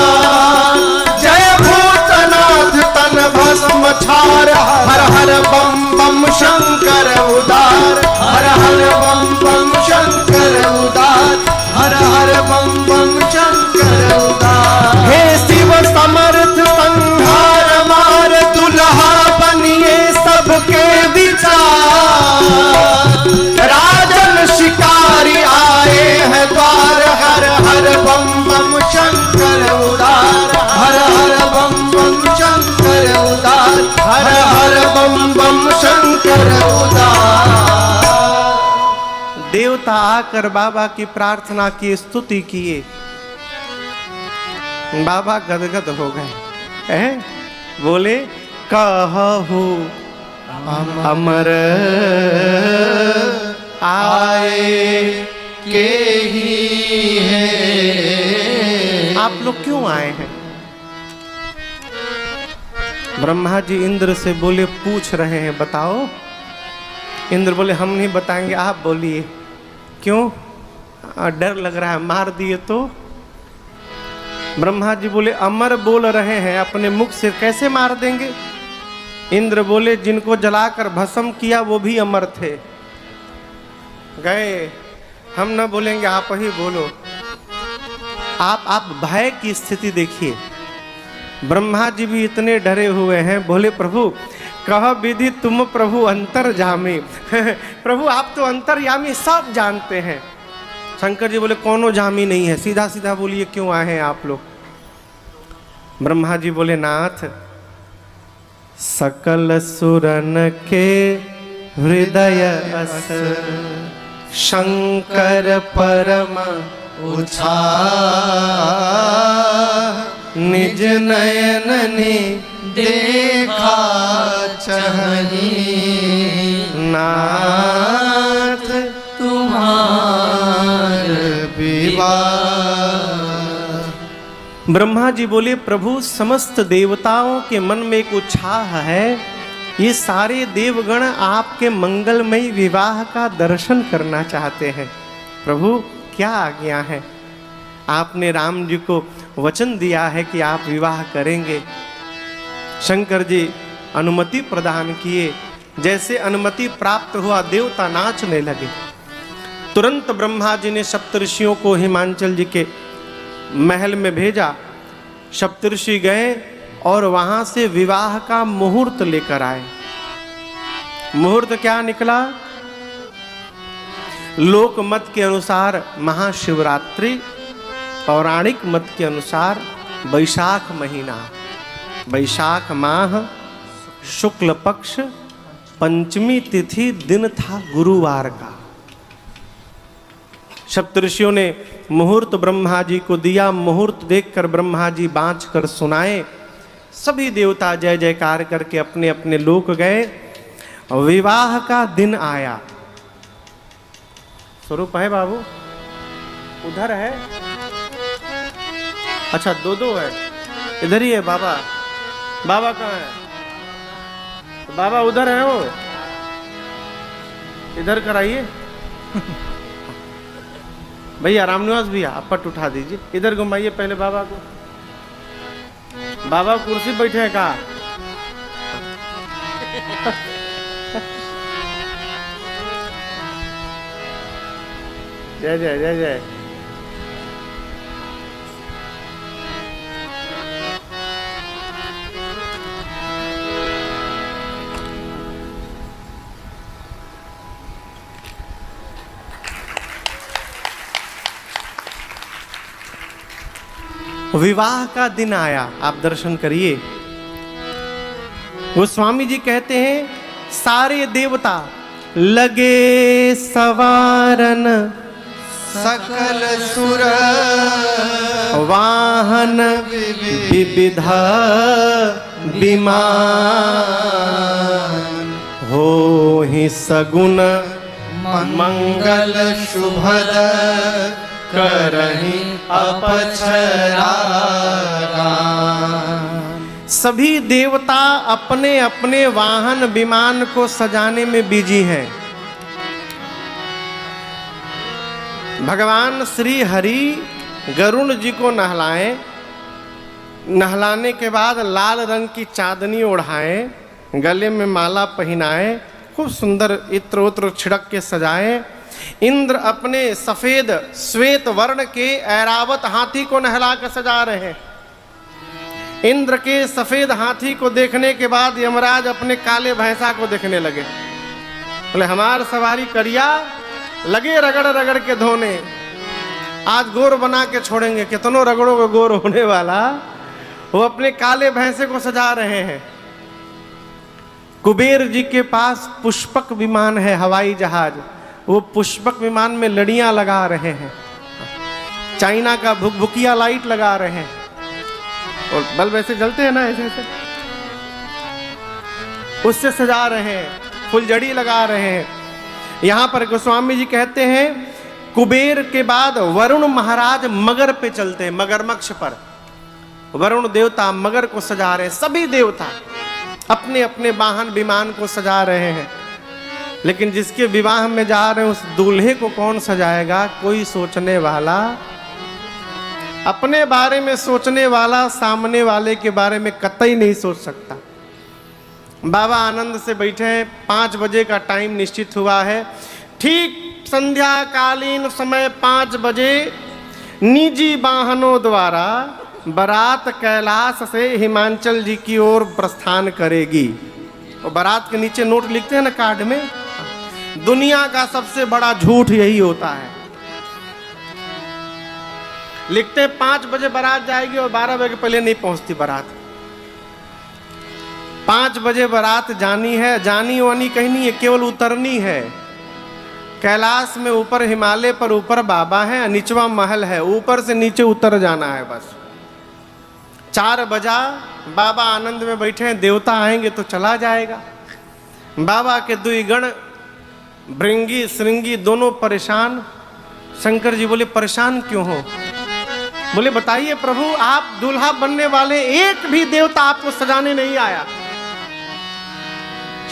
जय भूतनाथ तन भस्म छार हर हर बम बम शंकर उदार। हर हर बम बम शंकर उदार। हर हर बम बम शंकर उदार। हे शिव समर्थ संहार मार दुल्हा बनिए सबके विचार। राजन शिकारी आए हैं द्वार। हर हर बम बम शंकर उदार। हर हर बम बम शंकर उदार। हर हर बम बम शंकर उदार। देवता आकर बाबा की प्रार्थना की, स्तुति किए। बाबा गदगद हो गए, हैं? बोले कहू अमर आए के ही है। आप लोग क्यों आए हैं? ब्रह्मा जी इंद्र से बोले, पूछ रहे हैं, बताओ। इंद्र बोले, हम नहीं बताएंगे, आप बोलिए। क्यों? डर लग रहा है, मार दिए तो। ब्रह्मा जी बोले, अमर बोल रहे हैं, अपने मुख से कैसे मार देंगे? इंद्र बोले, जिनको जलाकर भस्म किया वो भी अमर थे। गए, हम न बोलेंगे, आप ही बोलो। आप भय की स्थिति देखिए। ब्रह्मा जी भी इतने डरे हुए हैं। बोले, प्रभु कह विधि तुम प्रभु अंतर्यामी। प्रभु आप तो अंतर्यामी, सब जानते हैं। शंकर जी बोले, कोनो जामी नहीं है, सीधा सीधा बोलिए क्यों आए हैं आप लोग? ब्रह्मा जी बोले, नाथ सकल सुरन के हृदय अस शंकर परम उछाल। निज नयन ने देखा चहनी नाथ तुम्हार विवाह। ब्रह्मा जी बोले, प्रभु समस्त देवताओं के मन में एक उत्साह है, ये सारे देवगण आपके मंगलमयी विवाह का दर्शन करना चाहते हैं। प्रभु क्या आज्ञा है? आपने राम जी को वचन दिया है कि आप विवाह करेंगे। शंकर जी अनुमति प्रदान किए। जैसे अनुमति प्राप्त हुआ, देवता नाचने लगे। तुरंत ब्रह्मा जी ने सप्तऋषियों को हिमांचल जी के महल में भेजा। सप्तऋषि गए और वहां से विवाह का मुहूर्त लेकर आए। मुहूर्त क्या निकला? लोक मत के अनुसार महाशिवरात्रि, पौराणिक मत के अनुसार वैशाख महीना, वैशाख माह शुक्ल पक्ष पंचमी तिथि, दिन था गुरुवार का। सप्तऋषियों ने मुहूर्त ब्रह्मा जी को दिया। मुहूर्त देखकर ब्रह्मा जी बाँच कर सुनाए। सभी देवता जय जयकार करके अपने अपने लोक गए। विवाह का दिन आया। स्वरूप है बाबू? उधर है? अच्छा, दो है। इधर ही है बाबा। बाबा कहाँ है? बाबा उधर है वो, इधर कराइए। भैया रामनिवास भैया, आप पट उठा दीजिए, इधर घुमाइए पहले बाबा को। बाबा कुर्सी बैठे हैं कहाँ? जय जय जय जय। विवाह का दिन आया, आप दर्शन करिए। वो स्वामी जी कहते हैं, सारे देवता लगे सवारन सकल सुर वाहन विविधा विमान हो ही सगुन मंगल शुभद करहि अपछरा। सभी देवता अपने अपने वाहन विमान को सजाने में बिजी हैं। भगवान श्री हरि गरुण जी को नहलाएं, नहलाने के बाद लाल रंग की चांदनी ओढ़ाएं, गले में माला पहनाएं, खूब सुंदर इत्र उत्र छिड़क के सजाएं। इंद्र अपने सफेद श्वेत वर्ण के ऐरावत हाथी को नहला कर सजा रहे हैं। इंद्र के सफेद हाथी को देखने के बाद यमराज अपने काले भैंसा को देखने लगे। बोले हमार सवारी करिया, लगे रगड़ रगड़ के धोने, आज गोर बना के छोड़ेंगे, कितनों रगड़ों को गोर होने वाला। वो अपने काले भैंसे को सजा रहे हैं। कुबेर जी के पास पुष्पक विमान है, हवाई जहाज, वो पुष्पक विमान में लड़ियां लगा रहे हैं, चाइना का भुकभुकिया लाइट लगा रहे हैं, और बल्ब ऐसे जलते हैं ना, ऐसे ऐसे उससे सजा रहे हैं, फुलझड़ी लगा रहे हैं। यहां पर गोस्वामी जी कहते हैं कुबेर के बाद वरुण महाराज मगर पे चलते हैं, मगरमच्छ पर। वरुण देवता मगर को सजा रहे हैं। सभी देवता अपने अपने वाहन विमान को सजा रहे हैं, लेकिन जिसके विवाह में जा रहे हैं उस दूल्हे को कौन सजाएगा? कोई सोचने वाला, अपने बारे में सोचने वाला सामने वाले के बारे में कतई नहीं सोच सकता। बाबा आनंद से बैठे हैं, 5 बजे का टाइम निश्चित हुआ है। ठीक संध्या कालीन समय 5 बजे निजी वाहनों द्वारा बारात कैलाश से हिमाचल जी की ओर प्रस्थान करेगी। और बारात के नीचे नोट लिखते हैं ना कार्ड में, दुनिया का सबसे बड़ा झूठ यही होता है। लिखते 5 बजे बारात जाएगी और 12 बजे पहले नहीं पहुंचती बारात। 5 बजे बारात जानी है, जानी वानी कहीं नहीं है, केवल उतरनी है। कैलाश में ऊपर हिमालय पर ऊपर बाबा है, निचवा महल है, ऊपर से नीचे उतर जाना है बस। 4 बजा बाबा आनंद में बैठे हैं, देवता आएंगे तो चला जाएगा। बाबा के दुई गण भृंगी श्रृंगी दोनों परेशान। शंकर जी बोले परेशान क्यों हो? बोले बताइए प्रभु, आप दूल्हा बनने वाले, एक भी देवता आपको सजाने नहीं आया।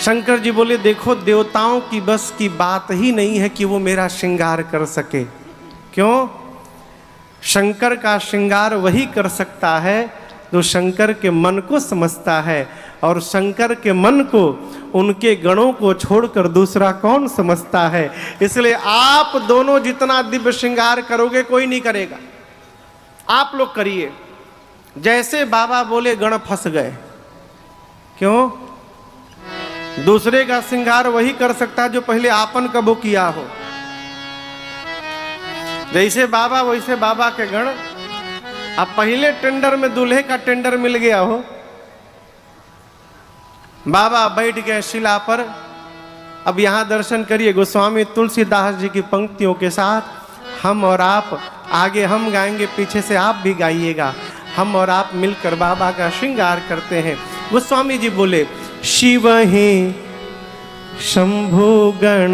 शंकर जी बोले देखो, देवताओं की बस की बात ही नहीं है कि वो मेरा श्रृंगार कर सके। क्यों? शंकर का श्रृंगार वही कर सकता है जो शंकर के मन को समझता है, और शंकर के मन को, उनके गणों को छोड़कर दूसरा कौन समझता है। इसलिए आप दोनों जितना दिव्य श्रृंगार करोगे कोई नहीं करेगा, आप लोग करिए। जैसे बाबा बोले गण फंस गए। क्यों? दूसरे का श्रृंगार वही कर सकता है जो पहले आपन कबो किया हो। जैसे बाबा वैसे बाबा के गण। अब पहले टेंडर में दूल्हे का टेंडर मिल गया हो, बाबा बैठ गए शिला पर। अब यहाँ दर्शन करिए गोस्वामी तुलसीदास जी की पंक्तियों के साथ। हम और आप, आगे हम गाएंगे, पीछे से आप भी गाइएगा। हम और आप मिलकर बाबा का श्रृंगार करते हैं। गोस्वामी जी बोले शिव ही शंभु गण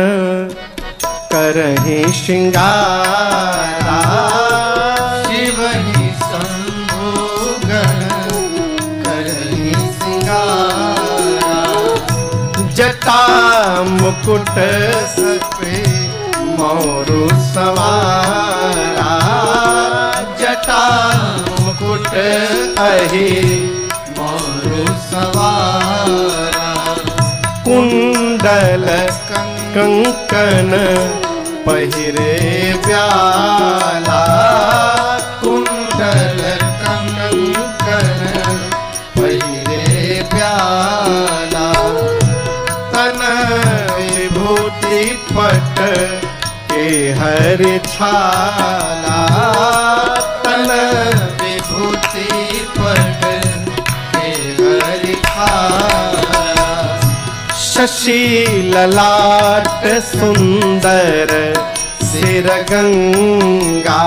करहि श्रृंगारा, शिव ही शंभु गण करहि श्रृंगारा, जटा मुकुट सपे मोरु सवारा, जटा मुकुट अहि मोरु सवारा, कुंडल कंकन पहिरे व्याला, कुंडल कंकन पहिरे प्याला, तन विभूति पट के हरि छाला, तन विभूति पट के हरि छाला, शशि ललाट सुंदर सिर गंगा,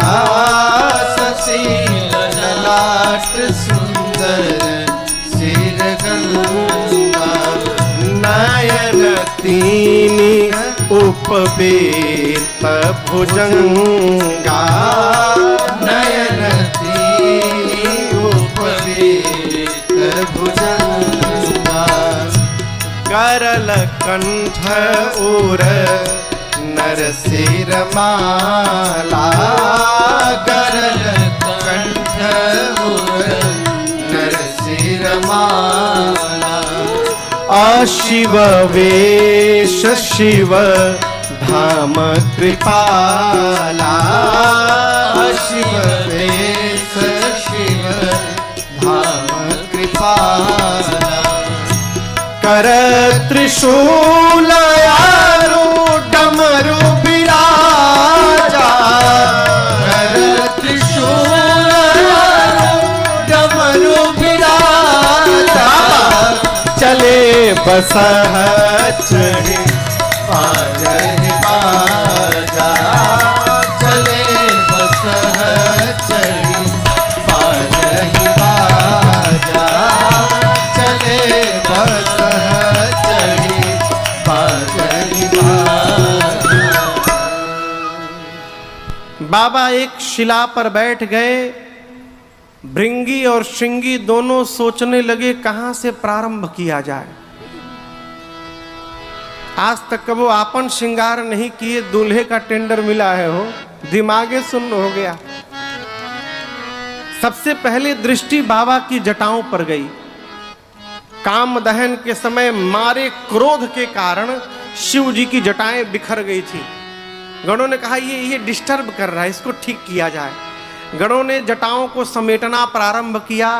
शशि ललाट सुंदर सिर गंगा, नयन तीनी उपवेत भुजंगा, नयन तीनी उपवेत भुजंगा, करल कंठ उर नरसिर माला करल कंठ उर नरसिर माला अशिव वेश शिव धाम कृपाला शिव वेश शिव धाम कृपाला कर त्रिशूल यारो डमरू बिराजा कर त्रिशूल डमरू बिराजा चले बसह चढ़े पाजहि बाजा चले बसह चढ़ी पाजहि बाजा चले बसह चढ़ी पाजहि बाजा। बाबा एक शिला पर बैठ गए। भृंगी और श्रृंगी दोनों सोचने लगे कहां से प्रारंभ किया जाए। आज तक वो आपन श्रृंगार नहीं किए, दूल्हे का टेंडर मिला है, हो दिमागे सुन्न हो गया। सबसे पहले दृष्टि बाबा की जटाओं पर गई। काम दहन के समय मारे क्रोध के कारण शिव जी की जटाएं बिखर गई थी। गणों ने कहा ये डिस्टर्ब कर रहा है, इसको ठीक किया जाए। गणों ने जटाओं को समेटना प्रारंभ किया।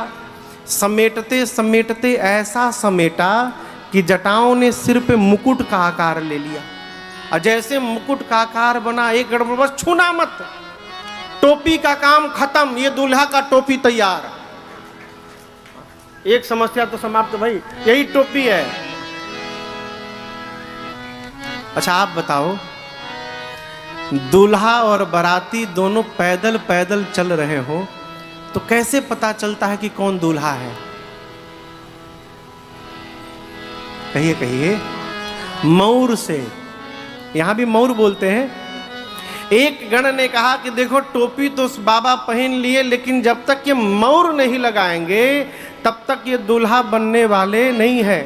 समेटते समेटते ऐसा समेटा कि जटाओं ने सिर पे मुकुट का आकार ले लिया। और जैसे मुकुट का आकार बना, एक गड़बड़, बस छूना मत, टोपी का काम खत्म, ये दूल्हा का टोपी तैयार। एक समस्या तो समाप्त भाई, यही टोपी है। अच्छा आप बताओ, दूल्हा और बाराती दोनों पैदल पैदल चल रहे हो तो कैसे पता चलता है कि कौन दूल्हा है? कहिए कहिए। मौर से, यहां भी मौर बोलते हैं। एक गण ने कहा कि देखो टोपी तो बाबा पहन लिए, लेकिन जब तक ये मौर नहीं लगाएंगे तब तक ये दूल्हा बनने वाले नहीं है।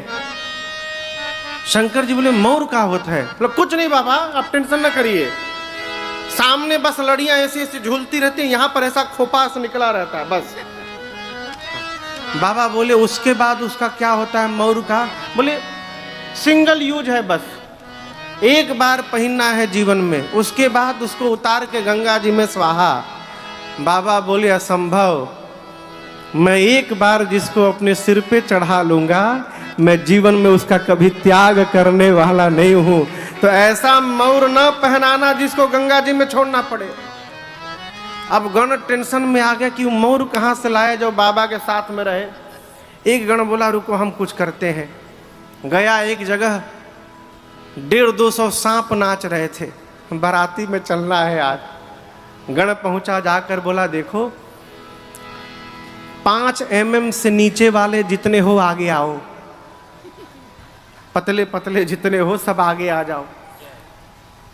शंकर जी बोले मौर का होता है? बोले कुछ नहीं बाबा, आप टेंशन ना करिए, सामने बस लड़ियां ऐसी ऐसी झूलती रहती हैं, यहां पर ऐसा खोपास निकला रहता है बस। बाबा बोले उसके बाद उसका क्या होता है मौर का? बोले सिंगल यूज है, बस एक बार पहनना है जीवन में, उसके बाद उसको उतार के गंगा जी में स्वाहा। बाबा बोले असंभव, मैं एक बार जिसको अपने सिर पे चढ़ा लूंगा मैं जीवन में उसका कभी त्याग करने वाला नहीं हूं। तो ऐसा मौर न पहनाना जिसको गंगा जी में छोड़ना पड़े। अब गण टेंशन में आ गया कि मौर कहां से लाए जो बाबा के साथ में रहे। एक गण बोला रुको हम कुछ करते हैं। गया एक जगह, 150-200 सांप नाच रहे थे, बाराती में चलना है आज। गण पहुंचा, जाकर बोला देखो 5 mm से नीचे वाले जितने हो आगे आओ, पतले पतले जितने हो सब आगे आ जाओ।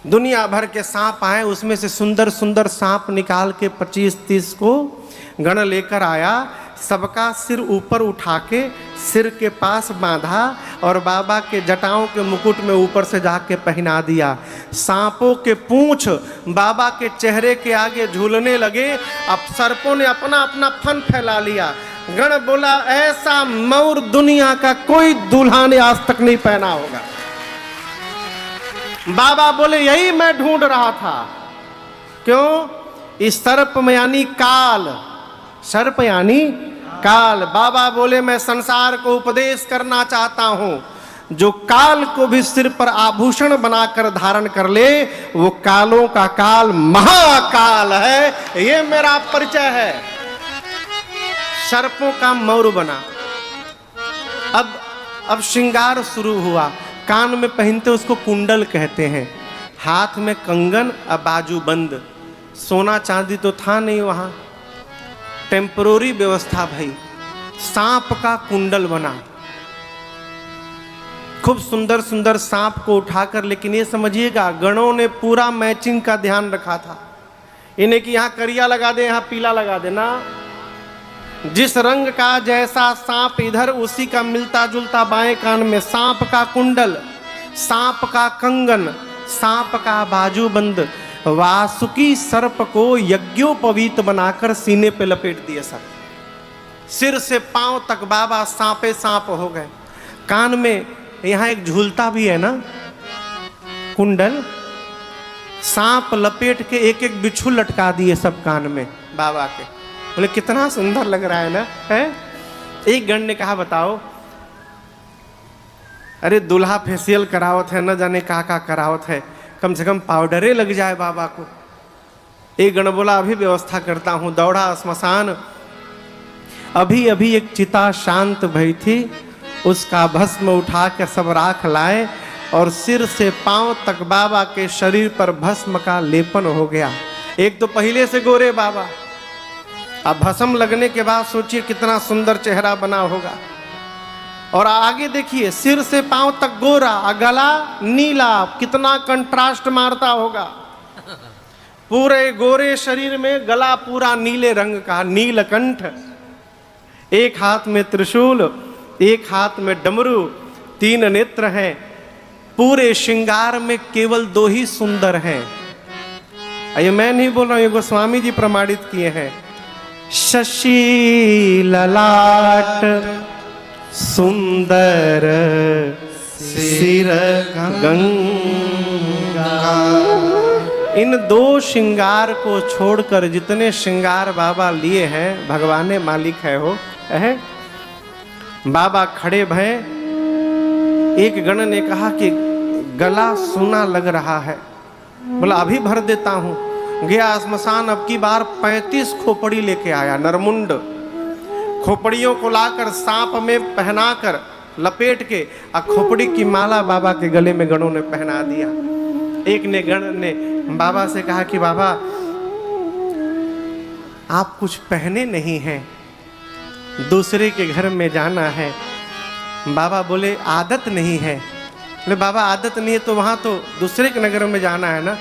दुनिया भर के सांप आए, उसमें से सुंदर सुंदर सांप निकाल के 25-30 को गण लेकर आया। सबका सिर ऊपर उठा के सिर के पास बांधा और बाबा के जटाओं के मुकुट में ऊपर से जाके पहना दिया। सांपों के पूंछ बाबा के चेहरे के आगे झूलने लगे। अब सर्पों ने अपना अपना फन फैला लिया। गण बोला ऐसा मौर दुनिया का कोई दूल्हा ने आज तक नहीं पहना होगा। बाबा बोले यही मैं ढूंढ रहा था। क्यों? इस सर्प में यानी काल, सर्प यानी काल। बाबा बोले मैं संसार को उपदेश करना चाहता हूं, जो काल को भी सिर पर आभूषण बनाकर धारण कर ले वो कालों का काल महाकाल है। ये मेरा परिचय है। सर्पों का मौर बना। अब श्रृंगार शुरू हुआ। कान में पहनते उसको कुंडल कहते हैं, हाथ में कंगन और बाजू बंद। सोना चांदी तो था नहीं वहां, टेम्परोरी व्यवस्था भाई। सांप का कुंडल बना, खूब सुंदर सुंदर सांप को उठाकर। लेकिन ये समझिएगा गणों ने पूरा मैचिंग का ध्यान रखा था। इन्हें कि यहाँ करिया लगा दे, यहाँ पीला लगा देना। जिस रंग का जैसा सांप इधर, उसी का मिलता जुलता बाएं कान में सांप का कुंडल। सांप का कंगन, सांप का बाजूबंद, वासुकी सर्प को यज्ञोपवीत बनाकर सीने पे लपेट दिए सर। सिर से पांव तक बाबा सांपे सांप हो गए। कान में यहाँ एक झूलता भी है ना, कुंडल, सांप लपेट के एक एक बिच्छू लटका दिए सब कान में बाबा के। बोले कितना सुंदर लग रहा है ना, है? एक गण ने कहा बताओ, अरे दूल्हा फेशियल करावत है, न जाने का करावत है, कम से कम पाउडरे लग जाए बाबा को। एक गण बोला अभी व्यवस्था करता हूँ। दौड़ा श्मशान, अभी अभी एक चिता शांत भई थी, उसका भस्म उठा के सब राख लाए और सिर से पांव तक बाबा के शरीर पर भस्म का लेपन हो गया। एक तो पहले से गोरे बाबा, अब भस्म लगने के बाद सोचिए कितना सुंदर चेहरा बना होगा। और आगे देखिए सिर से पांव तक गोरा, गला नीला, कितना कंट्रास्ट मारता होगा। पूरे गोरे शरीर में गला पूरा नीले रंग का, नीलकंठ, एक हाथ में त्रिशूल, एक हाथ में डमरू, 3 नेत्र हैं। पूरे श्रृंगार में केवल 2 ही सुंदर हैं। ये मैं नहीं बोल रहा हूं, ये गोस्वामी जी प्रमाणित किए हैं। शशि ललाट सुंदर सिर गंगा। इन 2 श्रृंगार को छोड़कर जितने श्रृंगार बाबा लिए हैं, भगवान मालिक है हो है। बाबा खड़े भय। एक गण ने कहा कि गला सूना लग रहा है। बोला अभी भर देता हूं। गया श्मशान, अब की बार 35 खोपड़ी लेके आया, नरमुंड। खोपड़ियों को लाकर सांप में पहनाकर लपेट के खोपड़ी की माला बाबा के गले में गणों ने पहना दिया। एक ने गण ने बाबा से कहा कि बाबा आप कुछ पहने नहीं हैं, दूसरे के घर में जाना है। बाबा बोले आदत नहीं है। बोले बाबा आदत नहीं है तो वहाँ तो दूसरे के नगर में जाना है ना।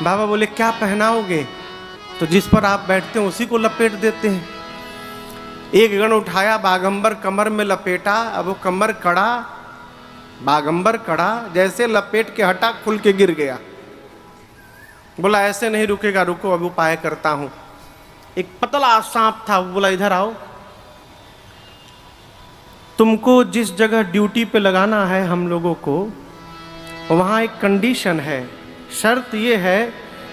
बाबा बोले क्या पहनाओगे? तो जिस पर आप बैठते हैं उसी को लपेट देते हैं। एक गण उठाया, बागंबर कमर में लपेटा। अब वो कमर कड़ा, बागंबर कड़ा, जैसे लपेट के हटा खुल के गिर गया। बोला ऐसे नहीं रुकेगा, रुको अब उपाय करता हूं। एक पतला सांप था, बोला इधर आओ, तुमको जिस जगह ड्यूटी पे लगाना है हम लोगों को, वहाँ एक कंडीशन है, शर्त ये है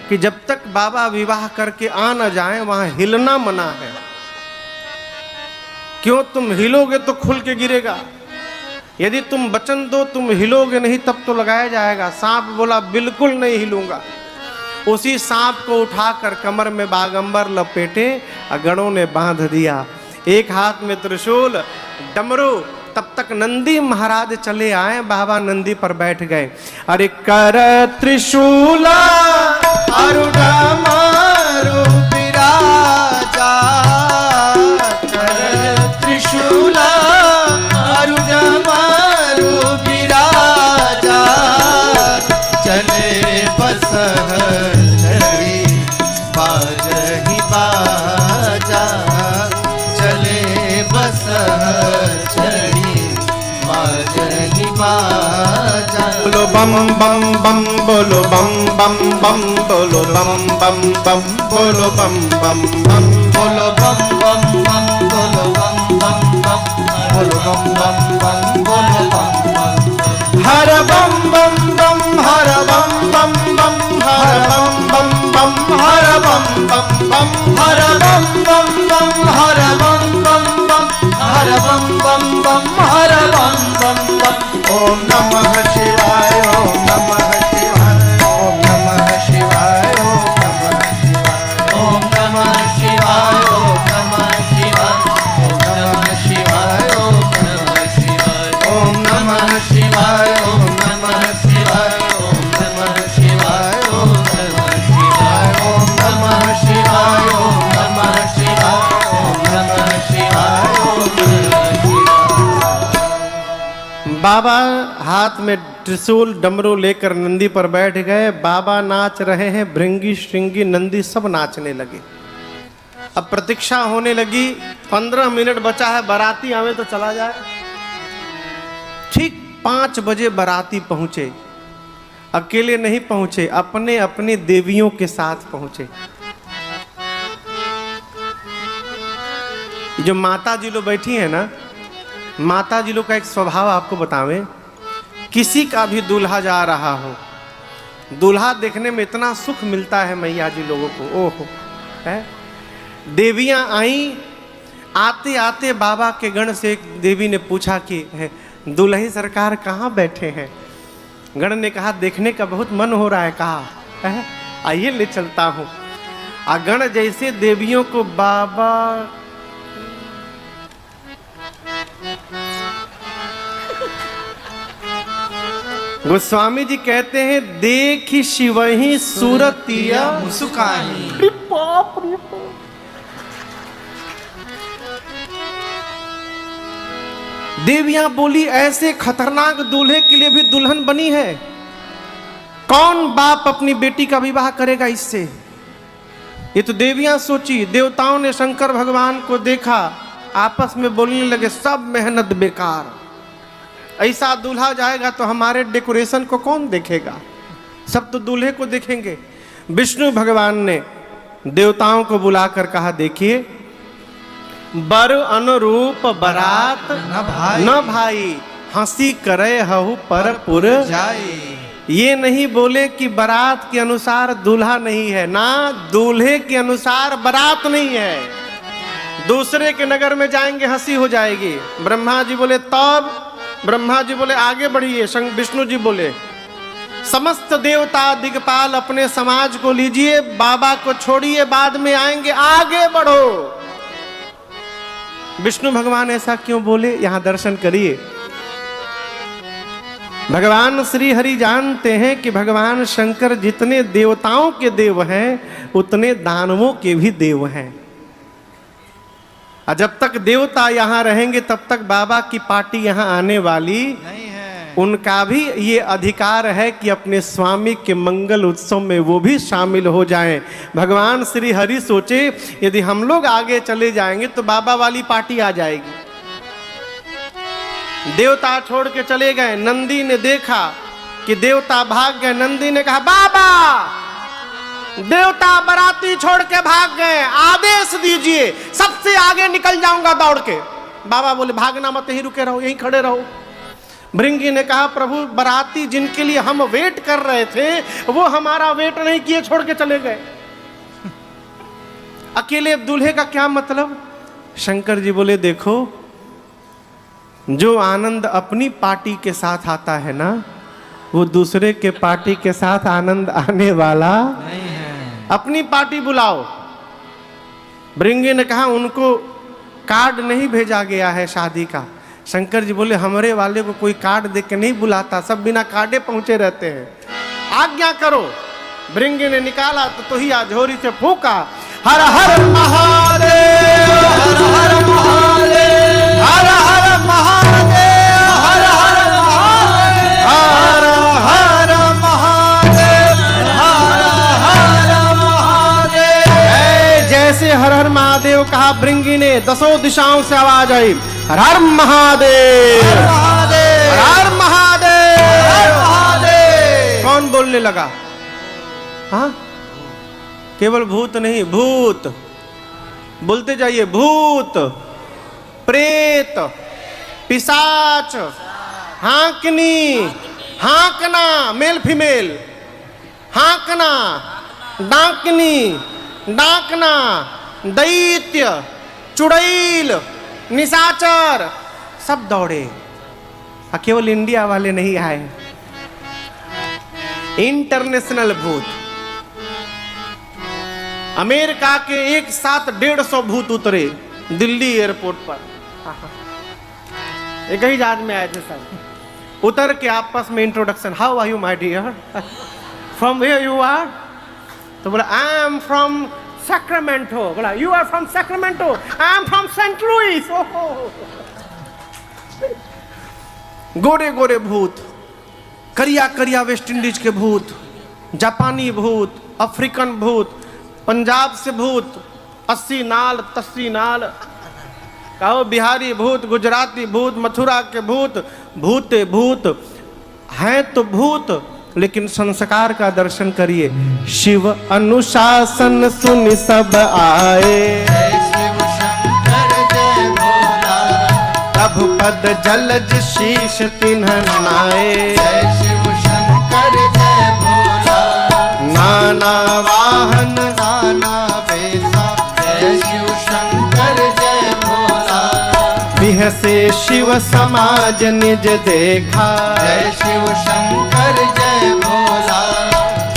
कि जब तक बाबा विवाह करके आ न जाए वहाँ हिलना मना है। क्यों? तुम हिलोगे तो खुल के गिरेगा, यदि तुम वचन दो तुम हिलोगे नहीं तब तो लगाया जाएगा। सांप बोला बिल्कुल नहीं हिलूंगा। उसी सांप को उठाकर कमर में बागंबर लपेटे, गणों ने बांध दिया। एक हाथ में त्रिशूल, डमरू। तब तक नंदी महाराज चले आए, बाबा नंदी पर बैठ गए। अरे कर त्रिशूला अरुण मारु विराजा, कर त्रिशूला अरुण मारु विराजा, चले बसह चली बाजहि बाजा, चले बसह चली बाजहि बाजा। बोलो बम बम बम, बोलो बम बम बम, बोलो बम बम बम, बोलो बम बम बम, बोलो बम बम बम, बोलो बम बम बम, बोलो बम बम बम, बोलो बम बम। हर बम बम बम, हर बम बम बम, हर बम बम बम, हर बम बम बम, हर बम बम बम, हर बम बम बम, हर बम बम बम, हर बम बम बम। ओम नमः शिवाय, ओम नमः शिवाय, ओम नमः शिवाय, ओम नमः शिवाय, ओम नमः शिवाय, ओम नमः शिवाय, ओम नमः शिवाय, ओम नमः शिवाय, ओम नमः शिवाय, ओम नमः शिवाय, ओम नमः शिवाय, ओम नमः शिवाय, ओम नमः शिवाय, ओम नमः शिवाय। बाबा हाथ में त्रिशूल डमरू लेकर नंदी पर बैठ गए। बाबा नाच रहे हैं, भृंगी श्रृंगी नंदी सब नाचने लगे। अब प्रतीक्षा होने लगी, 15 मिनट बचा है, बाराती आवे तो चला जाए। ठीक 5 बजे बाराती पहुंचे, अकेले नहीं पहुंचे, अपने अपने देवियों के साथ पहुंचे। जो माता जी लोग बैठी हैं ना, माता जी लोग का एक स्वभाव आपको बतावें, किसी का भी दूल्हा जा रहा हो, दूल्हा देखने में इतना सुख मिलता है मैया जी लोगों को, ओहो है। देवियां आई, आते आते बाबा के गण से एक देवी ने पूछा कि दूल्हे सरकार कहाँ बैठे हैं। गण ने कहा देखने का बहुत मन हो रहा है, कहा है आइए ले चलता हूँ। गण जैसे देवियों को बाबा गोस्वामी जी कहते हैं देखी शिवही सूरतिया मुस्काही। देवियां बोली ऐसे खतरनाक दूल्हे के लिए भी दुल्हन बनी है, कौन बाप अपनी बेटी का विवाह करेगा इससे। ये तो देवियां सोची। देवताओं ने शंकर भगवान को देखा, आपस में बोलने लगे सब मेहनत बेकार, ऐसा दूल्हा जाएगा तो हमारे डेकोरेशन को कौन देखेगा, सब तो दूल्हे को देखेंगे। विष्णु भगवान ने देवताओं को बुलाकर कहा देखिए, बर अनुरूप बरात न भाई, हंसी करे हहु पर पुर जाए। ये नहीं बोले कि बारात के अनुसार दूल्हा नहीं है, ना दूल्हे के अनुसार बारात नहीं है। दूसरे के नगर में जाएंगे हंसी हो जाएगी। ब्रह्मा जी बोले तब, ब्रह्मा जी बोले आगे बढ़िए। विष्णु जी बोले समस्त देवता दिग्पाल अपने समाज को लीजिए, बाबा को छोड़िए, बाद में आएंगे, आगे बढ़ो। विष्णु भगवान ऐसा क्यों बोले, यहां दर्शन करिए। भगवान श्री हरि जानते हैं कि भगवान शंकर जितने देवताओं के देव हैं उतने दानवों के भी देव हैं। और जब तक देवता यहां रहेंगे तब तक बाबा की पार्टी यहां आने वाली नहीं है। उनका भी ये अधिकार है कि अपने स्वामी के मंगल उत्सव में वो भी शामिल हो जाएं। भगवान श्री हरि सोचे यदि हम लोग आगे चले जाएंगे तो बाबा वाली पार्टी आ जाएगी। देवता छोड़ के चले गए। नंदी ने देखा कि देवता भाग गए। नंदी ने कहा बाबा, देवता बाराती छोड़ के भाग गए, आदेश दीजिए, सबसे आगे निकल जाऊंगा दौड़ के। बाबा बोले भागना मत, यहीं रुके रहो, यहीं खड़े रहो। भृंगी ने कहा प्रभु, बाराती जिनके लिए हम वेट कर रहे थे वो हमारा वेट नहीं किए, छोड़ के चले गए। अकेले दूल्हे का क्या मतलब। शंकर जी बोले देखो, जो आनंद अपनी पार्टी के साथ आता है ना, वो दूसरे के पार्टी के साथ आनंद आने वाला नहीं है। अपनी पार्टी बुलाओ। भृंगी ने कहा उनको कार्ड नहीं भेजा गया है शादी का। शंकर जी बोले हमारे वाले को कोई कार्ड देख के नहीं बुलाता, सब बिना कार्डे पहुंचे रहते हैं, आज्ञा करो। भृंगी ने निकाला तो ही झोरी से फूका, हर हर महादेव, हर हर महादेव, हर हर महादेव, हर हर महादेव, हर हर महादेव, हर हर महादेव। जैसे हर हर महादेव कहा, भृंगी ने 10 दिशाओं से आवाज आई, हर हर महादेव, हर हर महादेव, हर महादेव। कौन बोलने लगा? हाँ, केवल भूत नहीं, भूत बोलते जाइए, भूत, प्रेत, पिशाच, हांकनी, हांकना, मेल फीमेल, हांकना, डांकनी, डांकना, दैत्य, चुड़ैल, निशाचर, सब दौड़े। केवल इंडिया वाले नहीं आए, इंटरनेशनल भूत। अमेरिका के एक साथ 150 भूत उतरे दिल्ली एयरपोर्ट पर। एक ही जहाज में आए थे सब, उतर के आपस में introduction, how are you my dear, from where you are. तो बोला आई एम फ्रॉम सैक्रामेंटो। बोला you are from Sacramento, I am from Saint Louis. गोरे गोरे भूत, करिया करिया वेस्ट इंडीज के भूत, जापानी भूत, अफ्रीकन भूत, पंजाब से भूत, 80 नाल 80 नाल, कहो बिहारी भूत, गुजराती भूत, मथुरा के भूत, भूत भूत हैं तो भूत, लेकिन संस्कार का दर्शन करिए। शिव अनुशासन सुन सब आए, जय शिव शंकर जय भोला, प्रभु पद जलज शीश तिन्ह नाए। जय शिव शंकर जय भोला, नाना वाहन नाना बेसा, जय शिव शंकर जय भोला, बिहसे शिव समाज निज देखा। जय शिव शंकर जय भोला,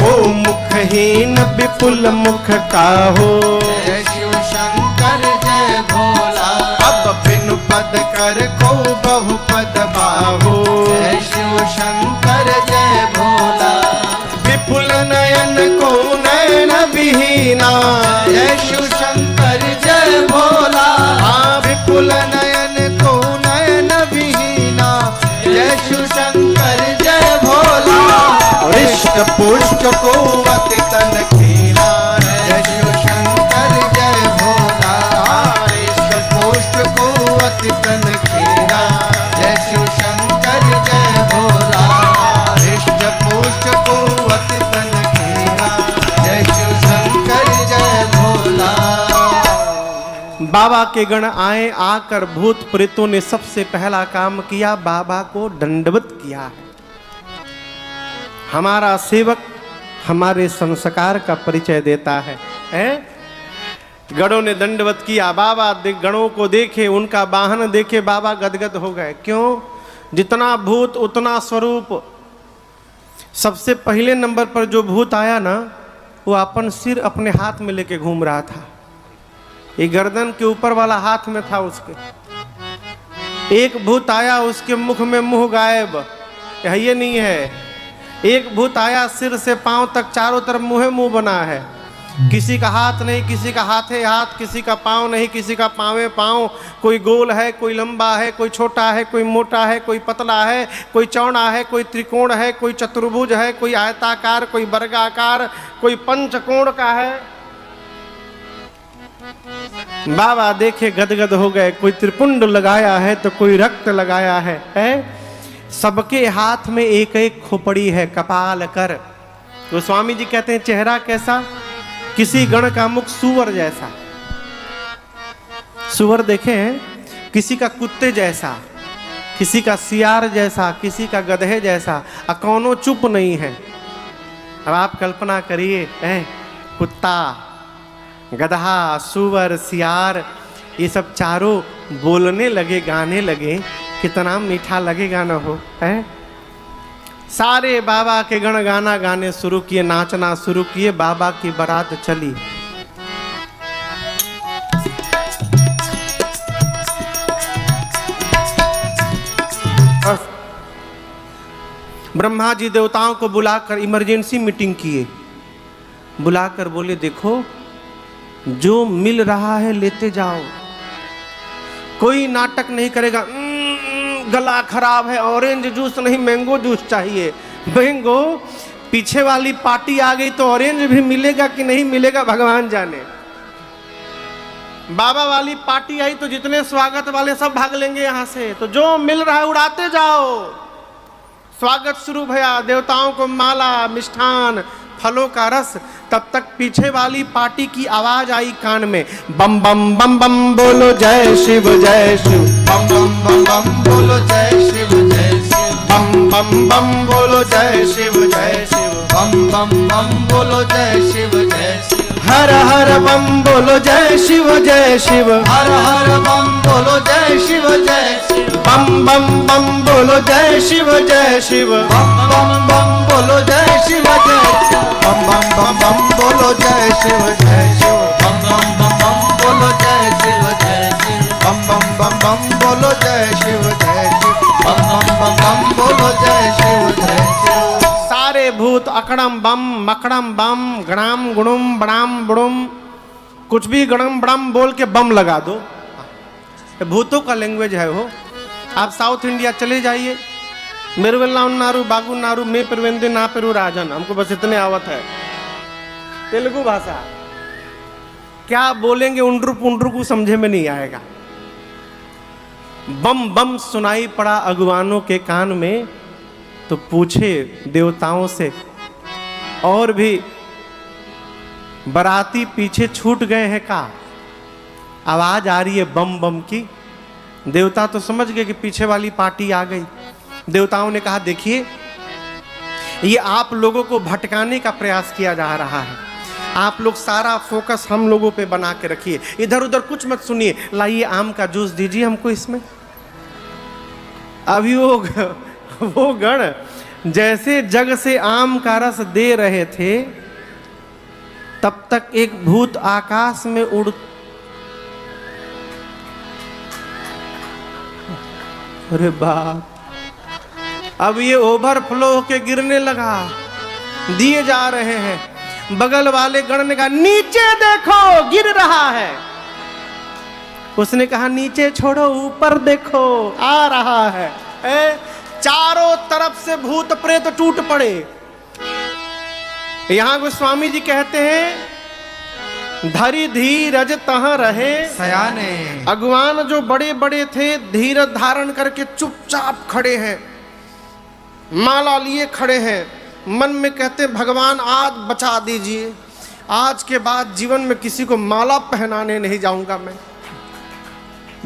ओ मुखहीन विपुल मुख काहो, जय शिव शंकर जय भोला, अब बिनु पद कर को बहु पद बाहो। जय शिव शंकर जय भोला, विपुल नयन को नयन विहीना। जय शिव शंकर जय भोला, हाँ विपुल नयन को नयन विहीना, जय शिव शंकर जय भोला, हृष्ट पुष्ट को अति तन खीना। जय शिव शंकर जय भोला, हृष्ट पुष्ट को अति तन खीना। जय शिव शंकर जय भोला, हृष्ट पुष्ट को अति तन खीना। जय शिव शंकर जय भोला। बाबा के गण आए, आकर भूत प्रेतों ने सबसे पहला काम किया, बाबा को दंडवत किया है। हमारा सेवक हमारे संस्कार का परिचय देता है, गणों ने दंडवत किया। बाबा गणों को देखे, उनका वाहन देखे, बाबा गदगद हो गए। क्यों? जितना भूत उतना स्वरूप। सबसे पहले नंबर पर जो भूत आया ना, वो अपन सिर अपने हाथ में लेके घूम रहा था। ये गर्दन के ऊपर वाला हाथ में था उसके। एक भूत आया, उसके मुख में मुंह गायब, ये नहीं है। एक भूत आया, सिर से पांव तक चारों तरफ मुंह मुंह बना है। किसी का हाथ नहीं, किसी का हाथे हाथ, किसी का पांव नहीं, किसी का पांवे पांव। कोई गोल है, कोई लंबा है, कोई छोटा है, कोई मोटा है, कोई पतला है, कोई चौड़ा है, कोई त्रिकोण है, कोई चतुर्भुज है, कोई आयताकार, कोई वर्गाकार, कोई पंचकोण का है। बाबा देखे गदगद हो गए। कोई त्रिपुंड लगाया है तो कोई रक्त लगाया है? सबके हाथ में एक एक खोपड़ी है, कपाल कर। तो स्वामी जी कहते हैं चेहरा कैसा? किसी गण का मुख सुअर जैसा। सुअर देखे हैं? किसी का कुत्ते जैसा, किसी का सियार जैसा, किसी का गधे जैसा, कौनो चुप नहीं है। अब आप कल्पना करिए, कुत्ता, गधा, सुअर, सियार, ये सब चारों बोलने लगे, गाने लगे, कितना मीठा लगेगा ना हो, है? सारे बाबा के गण गाना गाने शुरू किए, नाचना शुरू किए। बाबा की बारात चली। ब्रह्मा जी देवताओं को बुलाकर इमरजेंसी मीटिंग किए। बुलाकर बोले, देखो जो मिल रहा है लेते जाओ, कोई नाटक नहीं करेगा। गला खराब है, ऑरेंज जूस नहीं, मैंगो जूस चाहिए। मैंगो, पीछे वाली पार्टी आ गई तो ऑरेंज भी मिलेगा कि नहीं मिलेगा भगवान जाने। बाबा वाली पार्टी आई तो जितने स्वागत वाले सब भाग लेंगे यहाँ से। तो जो मिल रहा है उड़ाते जाओ। स्वागत शुरू भया, देवताओं को माला, मिष्ठान, फलों का रस। तब तक पीछे वाली पार्टी की आवाज आई कान में, बम बम बम बम बोलो जय शिव जय शिव, बम बम बम बम बोलो जय शिव जय शिव, बम बम बम बोलो जय शिव जय शिव, बम बम बम बोलो जय शिव जय शिव, हर हर बम बोलो जय शिव जय शिव, हर हर बम बोलो जय शिव जय शिव, बम बम बम बोलो जय शिव जय शिव, बम बम बम बोलो जय शिव जय शिव, बम बम बम बम बोलो जय शिव जय शिव, बम बम बम बम बोलो जय शिव जय शिव, बम बम बम बम बोलो जय शिव जय शिव, बम बम बम बम बोलो जय शिव जय शिव। सारे भूत अकड़म बम मकड़म बम गणाम गुणुम बणाम बुड़ुम, कुछ भी गणम बड़म बोल के बम लगा दो। भूतों का लैंग्वेज है वो। आप साउथ इंडिया चले जाइए, मेरुवेल्ला उन्नारू बागु नारू में परवेंदे ना पेरू राजन, हमको बस इतने आवत है तेलुगु भाषा। क्या बोलेंगे उंड्रू पुंड्रू को समझे में नहीं आएगा। बम बम सुनाई पड़ा अगुवानों के कान में। तो पूछे देवताओं से, और भी बराती पीछे छूट गए हैं का? आवाज आ रही है बम बम की। देवता तो समझ गए कि पीछे वाली पार्टी आ गई। देवताओं ने कहा, देखिए ये आप लोगों को भटकाने का प्रयास किया जा रहा है। आप लोग सारा फोकस हम लोगों पे बना के रखिए, इधर उधर कुछ मत सुनिए। लाइए आम का जूस दीजिए हमको इसमें। अभी वो गण जैसे जग से आम का रस दे रहे थे, तब तक एक भूत आकाश में उड़, अरे बाप, अब ये ओवरफ्लो होके गिरने लगा, दिए जा रहे हैं। बगल वाले गण ने कहा, नीचे देखो गिर रहा है। उसने कहा, नीचे छोड़ो ऊपर देखो आ रहा है। चारों तरफ से भूत प्रेत टूट पड़े। यहां गोस्वामी जी कहते हैं, धरी धीरज तहां रहे सयाने। अगुवान जो बड़े बड़े थे धीरज धारण करके चुपचाप खड़े हैं, माला लिए खड़े हैं। मन में कहते हैं, भगवान आज बचा दीजिए, आज के बाद जीवन में किसी को माला पहनाने नहीं जाऊंगा मैं।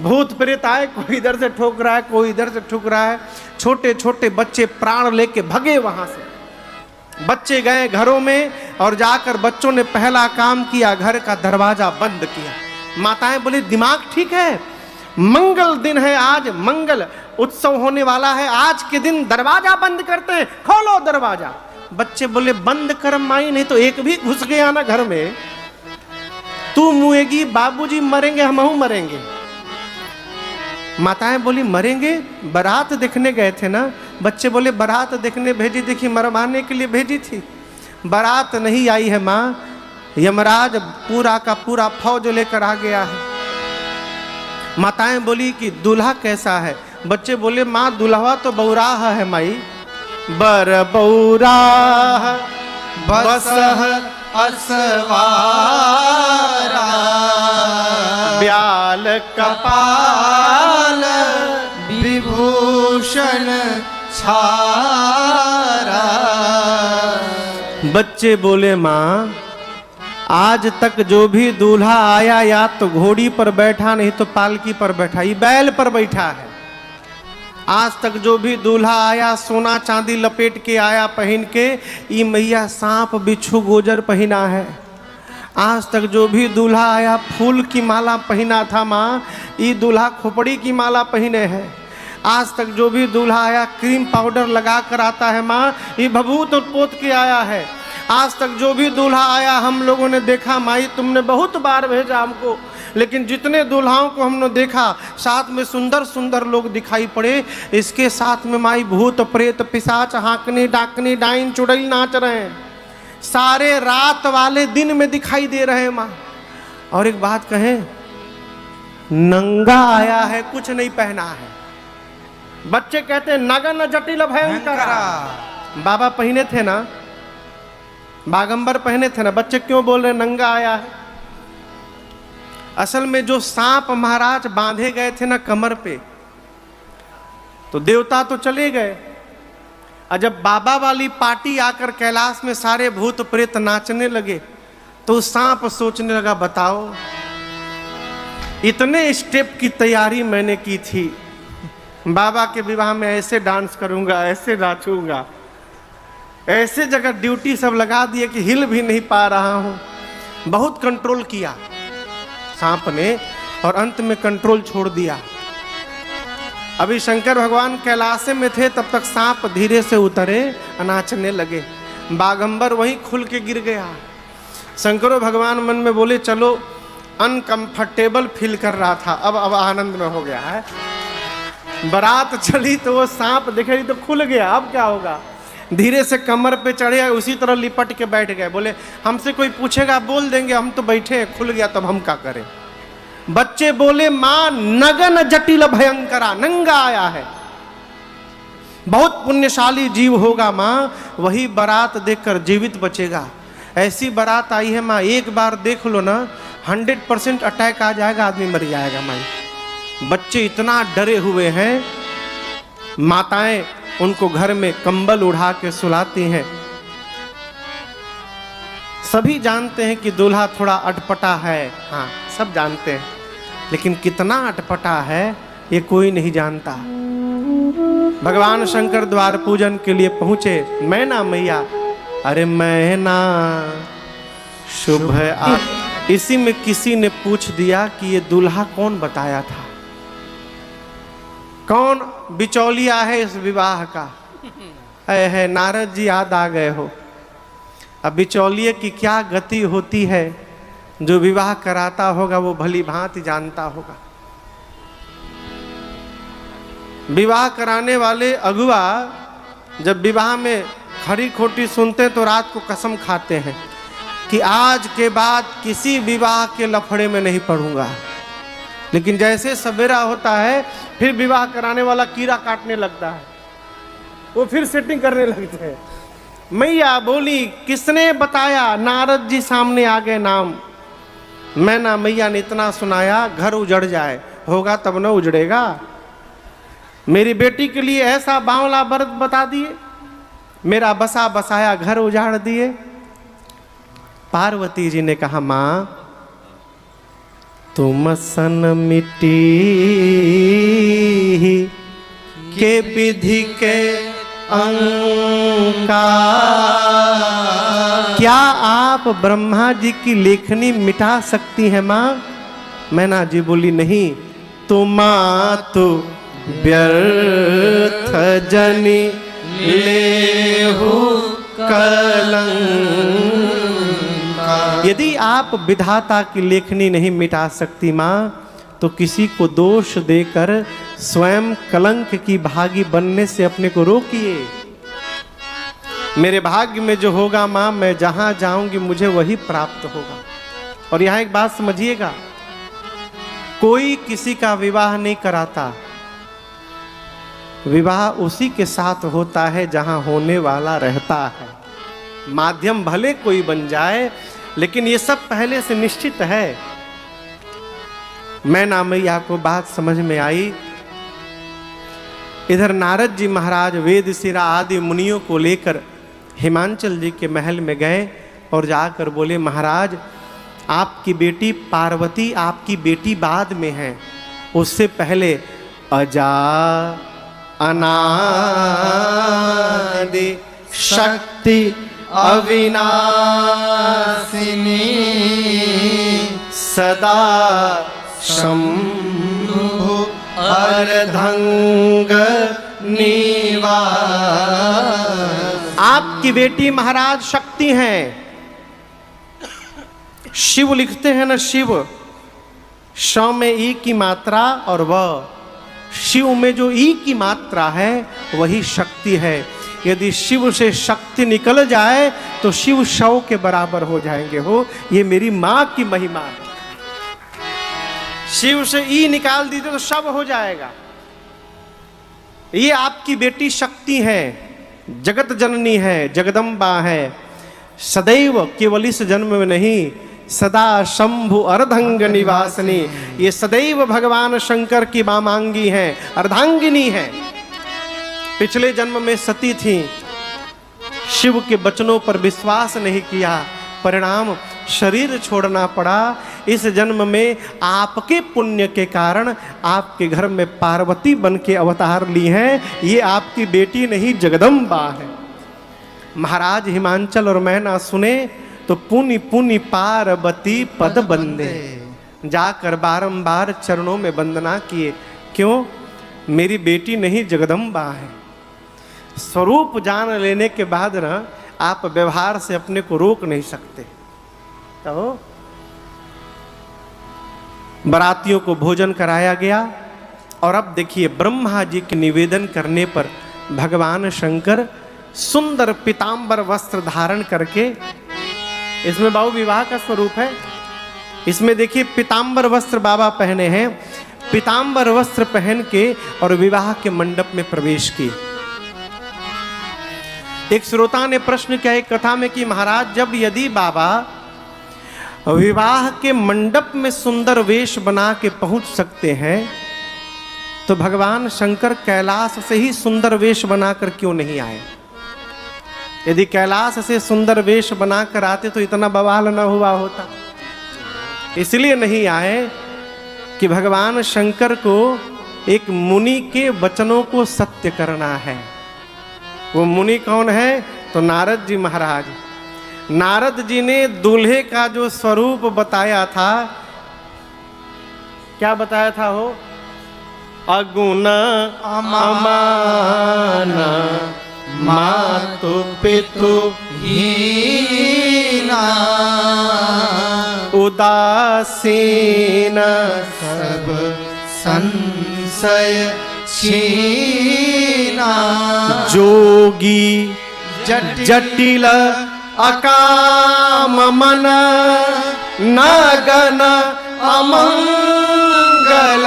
भूत प्रेत आए, कोई इधर से ठोक रहा है, कोई इधर से ठुक रहा है। छोटे छोटे बच्चे प्राण लेके भगे वहां से। बच्चे गए घरों में और जाकर बच्चों ने पहला काम किया, घर का दरवाजा बंद किया। माताएं बोली, दिमाग ठीक है, मंगल दिन है आज, मंगल उत्सव होने वाला है, आज के दिन दरवाजा बंद करते हैं, खोलो दरवाजा। बच्चे बोले, बंद कर माई, नहीं तो एक भी घुस गया ना घर में, तू मुएगी, बाबूजी मरेंगे, हमहू मरेंगे। माताएं बोली, मरेंगे? बारात देखने गए थे ना। बच्चे बोले, बारात देखने भेजी, देखी मरवाने के लिए भेजी थी। बारात नहीं आई है माँ, यमराज पूरा का पूरा फौज लेकर आ गया है। माताएं बोली कि दूल्हा कैसा है? बच्चे बोले, माँ दूल्हा तो बौराह है माई। बर बौराह बसह असवारा, ब्याल कपाल विभूषण छारा। बच्चे बोले, माँ आज तक जो भी दूल्हा आया या तो घोड़ी पर बैठा, नहीं तो पालकी पर बैठा, ये बैल पर बैठा है। आज तक जो भी दूल्हा आया सोना चांदी लपेट के आया पहन के, ये मैया सांप बिच्छू गोजर पहना है। आज तक जो भी दूल्हा आया फूल की माला पहना था माँ, ये दूल्हा खोपड़ी की माला पहने है। आज तक जो भी दूल्हा आया क्रीम पाउडर लगा कर आता है माँ, ये भभूत और पोत के आया है। आज तक जो भी दूल्हा आया हम लोगों ने देखा माई, तुमने बहुत बार भेजा हमको, लेकिन जितने दूल्हाओं को हमने देखा साथ में सुंदर सुंदर लोग दिखाई पड़े, इसके साथ में माई भूत प्रेत पिशाच हाकनी डाकनी डाइन चुड़ैल नाच रहे हैं। सारे रात वाले दिन में दिखाई दे रहे हैं माँ। और एक बात कहें, नंगा आया है, कुछ नहीं पहना है। बच्चे कहते हैं नगन जटिल भयंकर। बाबा पहने थे ना, बागंबर पहने थे ना, बच्चे क्यों बोल रहे नंगा आया है? असल में जो सांप महाराज बांधे गए थे ना कमर पे, तो देवता तो चले गए, और जब बाबा वाली पार्टी आकर कैलाश में सारे भूत प्रेत नाचने लगे, तो सांप सोचने लगा, बताओ इतने स्टेप की तैयारी मैंने की थी, बाबा के विवाह में ऐसे डांस करूंगा, ऐसे नाचूंगा, ऐसे जगह ड्यूटी सब लगा दिए कि हिल भी नहीं पा रहा हूं। बहुत कंट्रोल किया सांप ने और अंत में कंट्रोल छोड़ दिया। अभी शंकर भगवान कैलाश में थे, तब तक सांप धीरे से उतरे, नाचने लगे। बागंबर वहीं खुल के गिर गया। शंकरो भगवान मन में बोले, चलो अनकंफर्टेबल फील कर रहा था, अब आनंद में हो गया है। बारात चली तो वो सांप दिखे तो खुल गया, अब क्या होगा? धीरे से कमर पे चढ़े, उसी तरह लिपट के बैठ गए। बोले, हमसे कोई पूछेगा बोल देंगे, हम तो बैठे हैं, खुल गया तब हम क्या करें? बच्चे बोले, मां नगन जटिल भयंकरा, नंगा आया है। बहुत पुण्यशाली जीव होगा मां, वही बारात देखकर जीवित बचेगा। ऐसी बारात आई है मां, एक बार देख लो ना, 100% अटैक आ जाएगा, आदमी मर जाएगा मां। बच्चे इतना डरे हुए हैं, माताएं उनको घर में कंबल उड़ा के सुलाती हैं। सभी जानते हैं कि दूल्हा थोड़ा अटपटा है, हाँ सब जानते हैं, लेकिन कितना अटपटा है ये कोई नहीं जानता। भगवान शंकर द्वार पूजन के लिए पहुंचे। मैना मैया, अरे मैना शुभ आ। इसी में किसी ने पूछ दिया कि ये दूल्हा कौन बताया था, कौन बिचौलिया है इस विवाह का। है नारद जी याद आ गए हो। अब बिचौलिए की क्या गति होती है, जो विवाह कराता होगा वो भली भांति जानता होगा। विवाह कराने वाले अगुआ जब विवाह में खरी खोटी सुनते तो रात को कसम खाते हैं कि आज के बाद किसी विवाह के लफड़े में नहीं पड़ूंगा। लेकिन जैसे सवेरा होता है फिर विवाह कराने वाला कीड़ा काटने लगता है, वो फिर सेटिंग करने लगते हैं। मैया बोली किसने बताया, नारद जी सामने आ गए नाम। मैना मैया ने इतना सुनाया घर उजड़ जाए, होगा तब न उजड़ेगा। मेरी बेटी के लिए ऐसा बावला व्रत बता दिए, मेरा बसा बसाया घर उजाड़ दिए। पार्वती जी ने कहा मां तुम सन मिट्टी के विधि के अंका, क्या आप ब्रह्मा जी की लेखनी मिटा सकती हैं मां? मैना जी बोली नहीं, तो मां तो व्यर्थ जनी लेहु कलंक। यदि आप विधाता की लेखनी नहीं मिटा सकती मां, तो किसी को दोष देकर स्वयं कलंक की भागी बनने से अपने को रोकिए। मेरे भाग्य में जो होगा मां, मैं जहां जाऊंगी मुझे वही प्राप्त होगा। और यहां एक बात समझिएगा, कोई किसी का विवाह नहीं कराता, विवाह उसी के साथ होता है जहां होने वाला रहता है। माध्यम भले कोई बन जाए, लेकिन ये सब पहले से निश्चित है। मैना मैया को बात समझ में आई। इधर नारद जी महाराज वेदशिरा आदि मुनियों को लेकर हिमांचल जी के महल में गए और जाकर बोले महाराज आपकी बेटी पार्वती, आपकी बेटी बाद में है, उससे पहले अजा अनादि शक्ति अविनाशिनी सदा शंभु अर्धंग निवास। आपकी बेटी महाराज शक्ति हैं। शिव लिखते हैं ना, शिव श में ई की मात्रा और व, शिव में जो ई की मात्रा है वही शक्ति है। यदि शिव से शक्ति निकल जाए तो शिव शव के बराबर हो जाएंगे। हो, ये मेरी मां की महिमा है। शिव से ई निकाल दीजिए तो शव हो जाएगा। ये आपकी बेटी शक्ति है, जगत जननी है, जगदम्बा है। सदैव केवल इस जन्म में नहीं, सदा शंभु अर्धंग निवासनी। ये सदैव भगवान शंकर की वामांगी हैं, अर्धांगिनी हैं। पिछले जन्म में सती थी, शिव के वचनों पर विश्वास नहीं किया, परिणाम शरीर छोड़ना पड़ा। इस जन्म में आपके पुण्य के कारण आपके घर में पार्वती बन के अवतार ली हैं। ये आपकी बेटी नहीं, जगदम्बा है। महाराज हिमांचल और मैना सुने तो पुनि पुनि पार्वती पद बंदे, जाकर बारंबार चरणों में वंदना किए। क्यों? मेरी बेटी नहीं, जगदम्बा है। स्वरूप जान लेने के बाद ना आप व्यवहार से अपने को रोक नहीं सकते। तो बरातियों को भोजन कराया गया और अब देखिए ब्रह्मा जी के निवेदन करने पर भगवान शंकर सुंदर पीतांबर वस्त्र धारण करके, इसमें बाबू विवाह का स्वरूप है। इसमें देखिए पीतांबर वस्त्र बाबा पहने हैं। पीतांबर वस्त्र पहन के और विवाह के मंडप में प्रवेश की। एक श्रोता ने प्रश्न किया एक कथा में कि महाराज जब यदि बाबा विवाह के मंडप में सुंदर वेश बना के पहुंच सकते हैं तो भगवान शंकर कैलाश से ही सुंदर वेश बनाकर क्यों नहीं आए? यदि कैलाश से सुंदर वेश बनाकर आते तो इतना बवाल न हुआ होता। इसलिए नहीं आए कि भगवान शंकर को एक मुनि के वचनों को सत्य करना है। वो मुनि कौन है? तो नारद जी महाराज। नारद जी ने दूल्हे का जो स्वरूप बताया था, क्या बताया था? हो अगुण अमान मातु पितु हीना उदासीन सब संशय छीना जोगी जटिल अकाम मन नगन अमंगल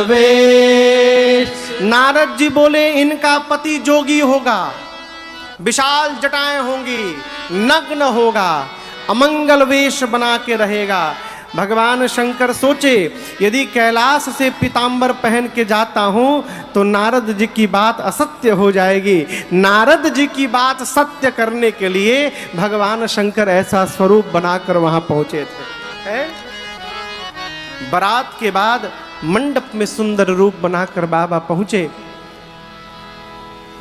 वेश। नारद जी बोले इनका पति जोगी होगा, विशाल जटाएं होंगी, नग्न होगा, अमंगल वेश बना के रहेगा। भगवान शंकर सोचे यदि कैलाश से पीतांबर पहन के जाता हूं तो नारद जी की बात असत्य हो जाएगी। नारद जी की बात सत्य करने के लिए भगवान शंकर ऐसा स्वरूप बनाकर वहां पहुंचे थे। बारात के बाद मंडप में सुंदर रूप बनाकर बाबा पहुंचे।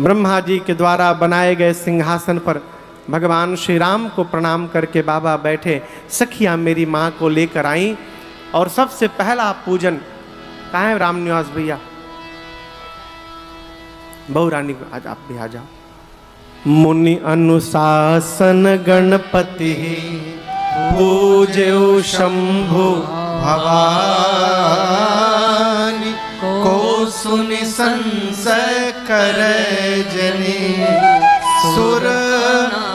ब्रह्मा जी के द्वारा बनाए गए सिंहासन पर भगवान श्री राम को प्रणाम करके बाबा बैठे। सखियां मेरी माँ को लेकर आई और सबसे पहला पूजन। कहाँ है राम निवास भैया? बहु रानी को आज आप भी आ जाओ। मुनि अनुशासन गणपति पूज्यो शंभु भवानी को सुनि संशय करे जनी सुर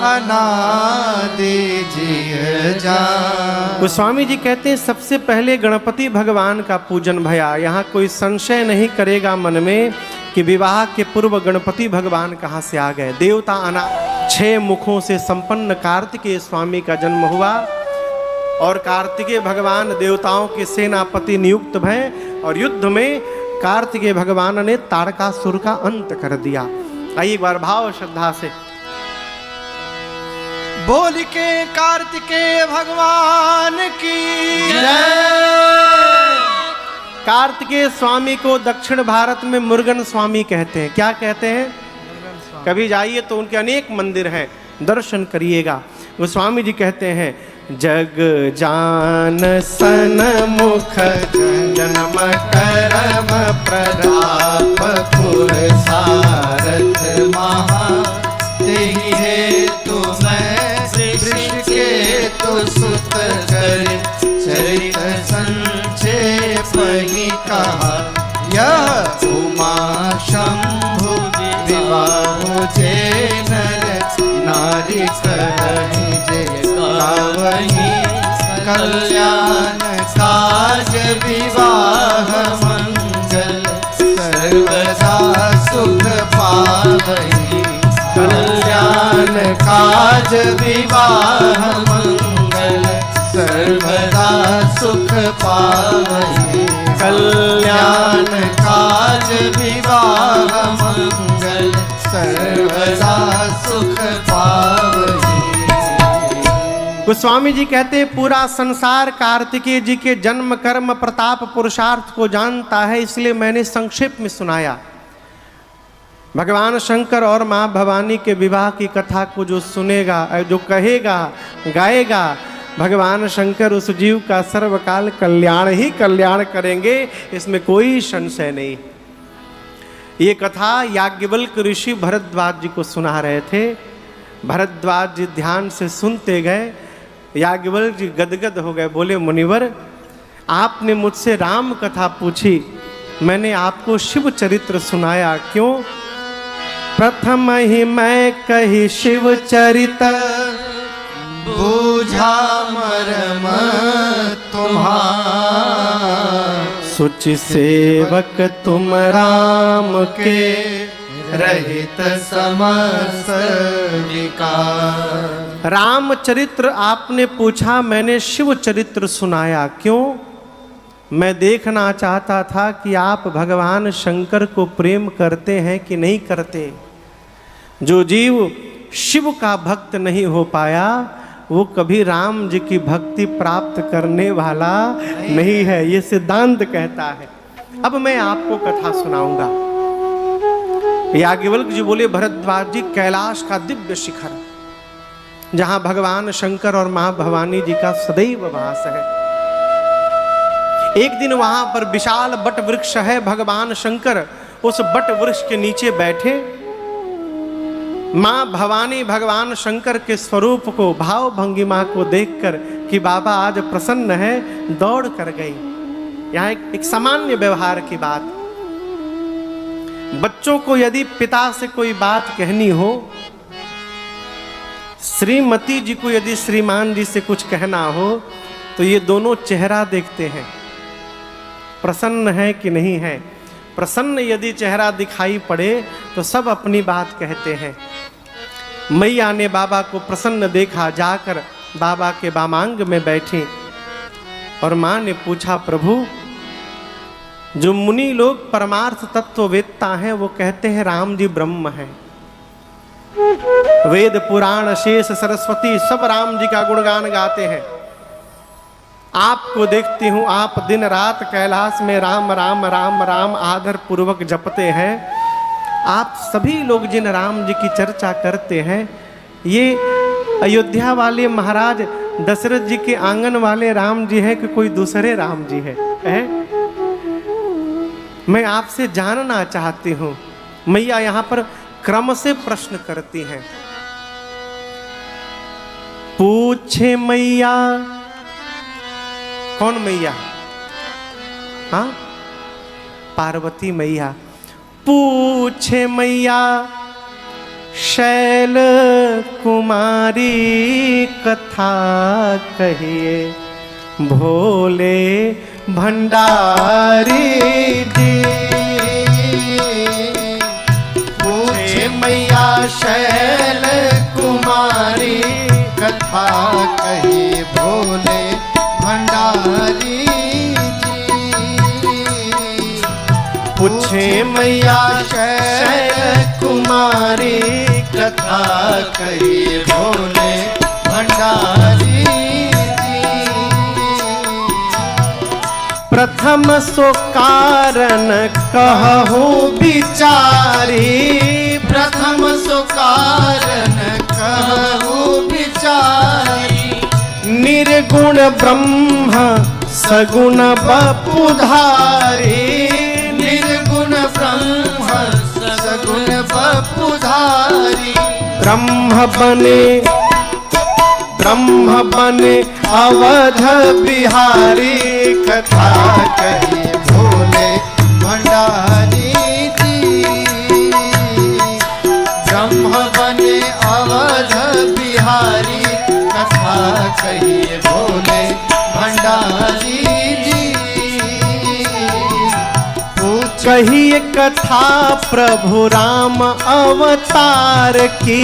अनादि जिय जान। गोस्वामी जी कहते हैं सबसे पहले गणपति भगवान का पूजन भया। यहाँ कोई संशय नहीं करेगा मन में कि विवाह के पूर्व गणपति भगवान कहाँ से आ गए। देवता अना 6 मुखों से संपन्न कार्तिकेय स्वामी का जन्म हुआ और कार्तिकेय भगवान देवताओं के सेनापति नियुक्त भय और युद्ध में कार्तिकेय भगवान ने तारकासुर का अंत कर दिया। आइए एक बार भाव श्रद्धा से बोल के कार्तिकेय भगवान की जय। कार्तिकेय स्वामी को दक्षिण भारत में मुरुगन स्वामी कहते हैं। क्या कहते हैं? कभी जाइए तो उनके अनेक मंदिर हैं, दर्शन करिएगा। वो स्वामी जी कहते हैं जग जान सन मुख जन्म करम प्रताप पुरसारथ महा तेहि हेतु मैं सृष्टि के तो सुत कर चरित संक्षेप ही कहा। यह उमा शंभु विवाह जे नर नारी करहि जे गावहि कल्याण काज विवाह मंगल सर्वदा सुख पावहि। कल्याण काज विवाह मंगल सर्वदा सुख पावहि। कल्याण काज विवाह मंगल सर्वदा सुख पावहि। गोस्वामी जी कहते हैं पूरा संसार कार्तिकेय जी के जन्म कर्म प्रताप पुरुषार्थ को जानता है, इसलिए मैंने संक्षेप में सुनाया। भगवान शंकर और माँ भवानी के विवाह की कथा को जो सुनेगा, जो कहेगा, गाएगा, भगवान शंकर उस जीव का सर्वकाल कल्याण ही कल्याण करेंगे, इसमें कोई संशय नहीं। ये कथा याज्ञवल्क ऋषि भरद्वाज जी को सुना रहे थे। भरद्वाज जी ध्यान से सुनते गए। याज्ञवल्क जी गदगद हो गए, बोले मुनिवर आपने मुझसे राम कथा पूछी, मैंने आपको शिव चरित्र सुनाया, क्यों? प्रथम ही मैं कही शिव चरित बूझा मरम तुम्हार। सुचि सेवक तुम राम के रहित समस्त विकार। राम चरित्र आपने पूछा, मैंने शिव चरित्र सुनाया, क्यों? मैं देखना चाहता था कि आप भगवान शंकर को प्रेम करते हैं कि नहीं करते। जो जीव शिव का भक्त नहीं हो पाया वो कभी राम जी की भक्ति प्राप्त करने वाला नहीं है, ये सिद्धांत कहता है। अब मैं आपको कथा सुनाऊंगा। याज्ञवल्क्य जी बोले, भरद्वाज जी, कैलाश का दिव्य शिखर जहां भगवान शंकर और मां भवानी जी का सदैव वास है। एक दिन वहां पर विशाल बट वृक्ष है। भगवान शंकर उस बट वृक्ष के नीचे बैठे। मां भवानी भगवान शंकर के स्वरूप को, भाव भंगिमा को देखकर कि बाबा आज प्रसन्न है, दौड़ कर गई। यहां एक सामान्य व्यवहार की बात, बच्चों को यदि पिता से कोई बात कहनी हो, श्रीमती जी को यदि श्रीमान जी से कुछ कहना हो, तो ये दोनों चेहरा देखते हैं, प्रसन्न है कि नहीं है। प्रसन्न यदि चेहरा दिखाई पड़े तो सब अपनी बात कहते हैं। मैया ने बाबा को प्रसन्न देखा, जाकर बाबा के वामांग में बैठी और मां ने पूछा, प्रभु, जो मुनि लोग परमार्थ तत्व वेदता हैं वो कहते हैं राम जी ब्रह्म हैं, वेद पुराण शेष सरस्वती सब राम जी का गुणगान गाते हैं। आपको देखती हूं, आप दिन रात कैलाश में राम राम राम राम आदर पूर्वक जपते हैं। आप सभी लोग जिन राम जी की चर्चा करते हैं, ये अयोध्या वाले महाराज दशरथ जी के आंगन वाले राम जी हैं कि कोई दूसरे राम जी है? मैं आपसे जानना चाहती हूं। मैया यहां पर क्रम से प्रश्न करती हैं। पूछे मैया, कौन मैया? हाँ, पार्वती मैया। पूछे मैया, शैल कुमारी कथा कहिए, भोले भंडारी जी। पूछे मैया, शैल कुमारी कथा कहिए, भोले भंडारी जी। पूछे मैया, शैल कुमारी कथा कहिए, भोले भंडारी जी। प्रथम सो कारण कहूँ विचारी, प्रथम सो कारण कहूँ विचारी। निर्गुण ब्रह्म सगुण बपुधारी, निर्गुण ब्रह्म सगुण बपुधारी। ब्रह्म बने अवध बिहारी, कथा कहिए, भोले भंडारी जी। ब्रह्म बने अवध बिहारी, कथा कहिए, भोले भंडारी जी। कहिए कथा प्रभु राम अवतार की,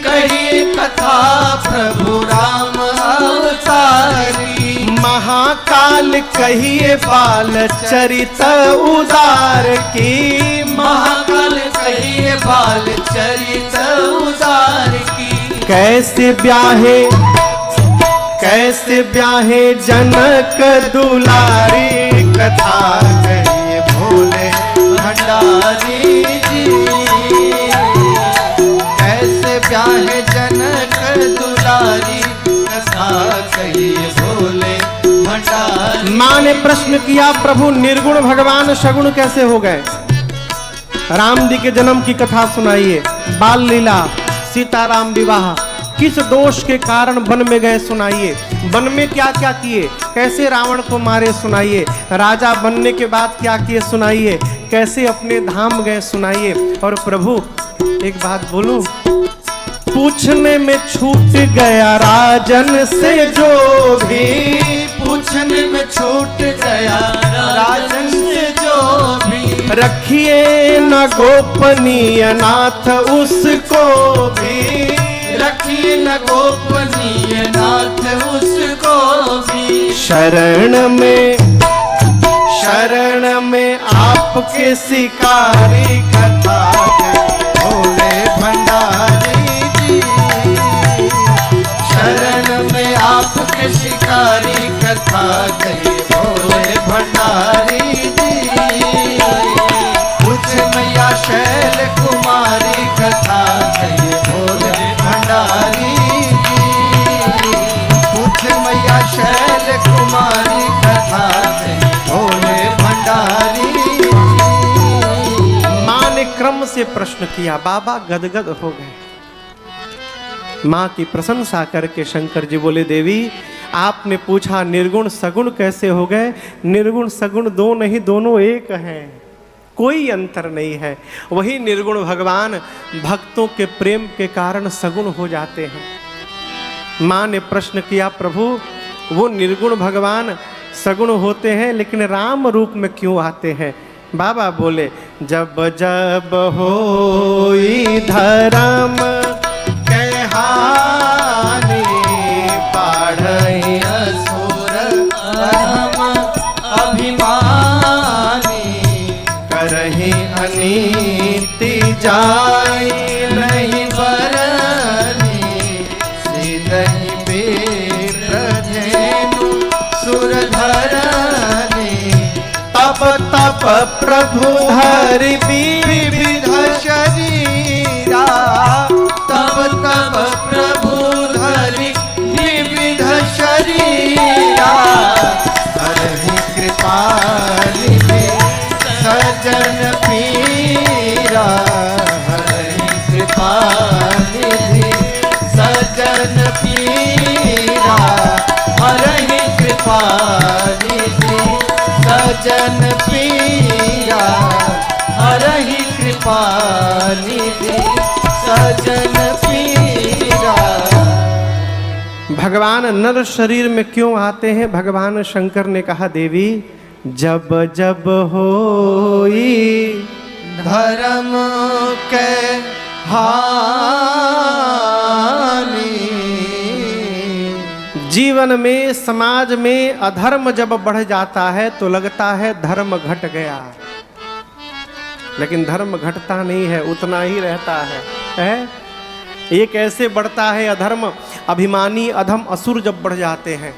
कहिए कथा प्रभु राम अवतार की। महाकाल कहिए बाल चरित उदार की, महाकाल कहिए बाल चरित उदार की। कैसे ब्याहे जनक दुलारी, कथा कहिए, भोले भंडारी जी। कैसे ब्याहे जनक दुलारी, कथा कहिए, भोले भंडारी। मां ने प्रश्न किया, प्रभु निर्गुण भगवान सगुण कैसे हो गए? राम जी के जन्म की कथा सुनाइए। बाल लीला, सीताराम विवाह, किस दोष के कारण वन में गए सुनाइए। वन में क्या क्या किए, कैसे रावण को मारे सुनाइए। राजा बनने के बाद क्या किए सुनाइए। कैसे अपने धाम गए सुनाइए। और प्रभु एक बात बोलूं, पूछने में छूट गया राजन से जो भी, पूछने में छूट गया राजन से जो भी। रखिए न गोपनीय नाथ उसको भी, रखिए न गोपनीय नाथ उसको भी। शरण में शरण में आपके शिकारी कथा भोले भंडारी जी, शरण में आपके शिकारी कथा कही भोले भंडारी जी। पूछ मैया शैल कुमारी कथा कही भोले भंडारी जी। पूछ मैया शैल कुमारी कथा कही भोले भंडारी जी। माँ ने क्रम से प्रश्न किया, बाबा गदगद हो गए। माँ की प्रशंसा करके शंकर जी बोले, देवी आपने पूछा निर्गुण सगुण कैसे हो गए? निर्गुण सगुण दो नहीं, दोनों एक हैं, कोई अंतर नहीं है। वही निर्गुण भगवान भक्तों के प्रेम के कारण सगुण हो जाते हैं। माँ ने प्रश्न किया, प्रभु वो निर्गुण भगवान सगुण होते हैं लेकिन राम रूप में क्यों आते हैं? बाबा बोले, जब जब होई धर्म हानि बाढ़ई असुर अधम अभिमानी, करहि अनीति जाई नहीं बरनी, सीधहि बेप्रधेनु सुरधरनी। तप तप प्रभु धरि विविध शरीरा, तब तब प्रभु धरि विविध शरीरा। हरहि कृपा निधि सजन पीरा, हरहि कृपा निधि सजन पीरा, हरहि कृपा निधि सजन पीरा, हरहि कृपा निधि सजन पीरा। भगवान नर शरीर में क्यों आते हैं? भगवान शंकर ने कहा, देवी जब जब होई धर्म के हानि, जीवन में समाज में अधर्म जब बढ़ जाता है तो लगता है धर्म घट गया, लेकिन धर्म घटता नहीं है, उतना ही रहता है। ये कैसे बढ़ता है अधर्म? अभिमानी अधम असुर जब बढ़ जाते हैं,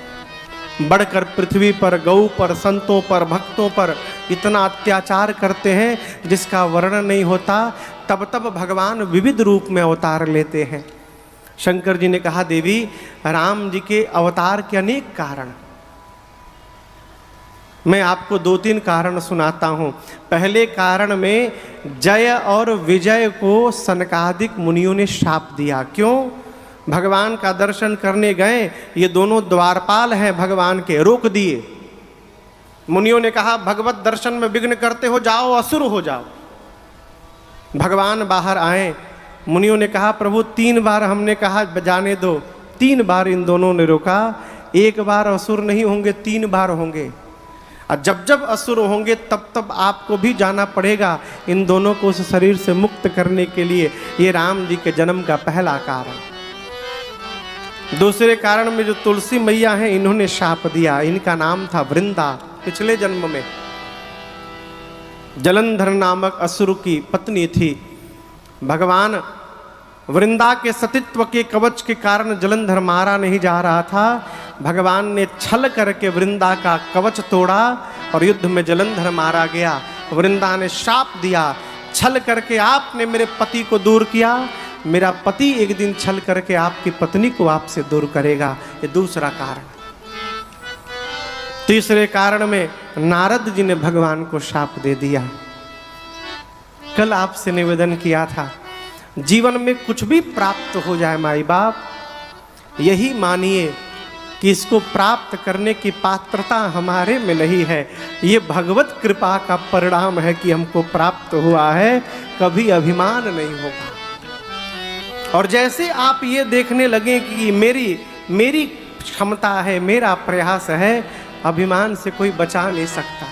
बढ़कर पृथ्वी पर गौ पर संतों पर भक्तों पर इतना अत्याचार करते हैं जिसका वर्णन नहीं होता, तब तब भगवान विविध रूप में अवतार लेते हैं। शंकर जी ने कहा, देवी राम जी के अवतार के अनेक कारण, मैं आपको दो तीन कारण सुनाता हूँ। पहले कारण में जय और विजय को सनकादिक मुनियों ने शाप दिया। क्यों? भगवान का दर्शन करने गए, ये दोनों द्वारपाल हैं भगवान के, रोक दिए। मुनियों ने कहा, भगवत दर्शन में विघ्न करते हो, जाओ असुर हो जाओ। भगवान बाहर आए, मुनियों ने कहा, प्रभु 3 बार हमने कहा जाने दो, 3 बार इन दोनों ने रोका। 1 बार असुर नहीं होंगे, 3 बार होंगे, और जब जब असुर होंगे तब तब आपको भी जाना पड़ेगा इन दोनों को उस शरीर से मुक्त करने के लिए। ये राम जी के जन्म का पहला कारण। दूसरे कारण में जो तुलसी मैया हैं, इन्होंने शाप दिया। इनका नाम था वृंदा। पिछले जन्म में जलंधर नामक असुर की पत्नी थी। भगवान वृंदा के सतीत्व के कवच के कारण जलंधर मारा नहीं जा रहा था। भगवान ने छल करके वृंदा का कवच तोड़ा और युद्ध में जलंधर मारा गया। वृंदा ने शाप दिया, छल करके आपने मेरे पति को दूर किया, मेरा पति एक दिन छल करके आपकी पत्नी को आपसे दूर करेगा। ये दूसरा कारण। तीसरे कारण में नारद जी ने भगवान को शाप दे दिया। कल आपसे निवेदन किया था, जीवन में कुछ भी प्राप्त हो जाए माई बाप, यही मानिए कि इसको प्राप्त करने की पात्रता हमारे में नहीं है, ये भगवत कृपा का परिणाम है कि हमको प्राप्त हुआ है, कभी अभिमान नहीं होगा। और जैसे आप ये देखने लगे कि मेरी क्षमता है, मेरा प्रयास है, अभिमान से कोई बचा नहीं सकता।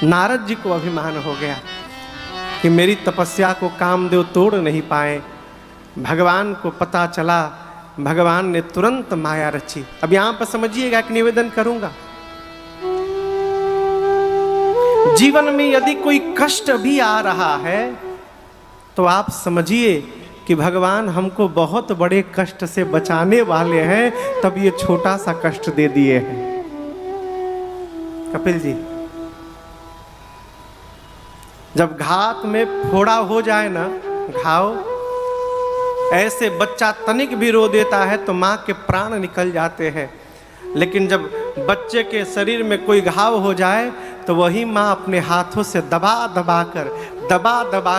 नारद जी को अभिमान हो गया कि मेरी तपस्या को कामदेव तोड़ नहीं पाए। भगवान को पता चला, भगवान ने तुरंत माया रची। अब यहाँ पर समझिएगा कि निवेदन करूंगा। जीवन में यदि कोई कष्ट भी आ रहा है तो आप समझिए कि भगवान हमको बहुत बड़े कष्ट से बचाने वाले हैं, तब ये छोटा सा कष्ट दे दिए हैं। कपिल जी, जब घात में फोड़ा हो जाए ना, घाव, ऐसे बच्चा तनिक भी रो देता है तो माँ के प्राण निकल जाते हैं। लेकिन जब बच्चे के शरीर में कोई घाव हो जाए तो वही माँ अपने हाथों से दबा दबा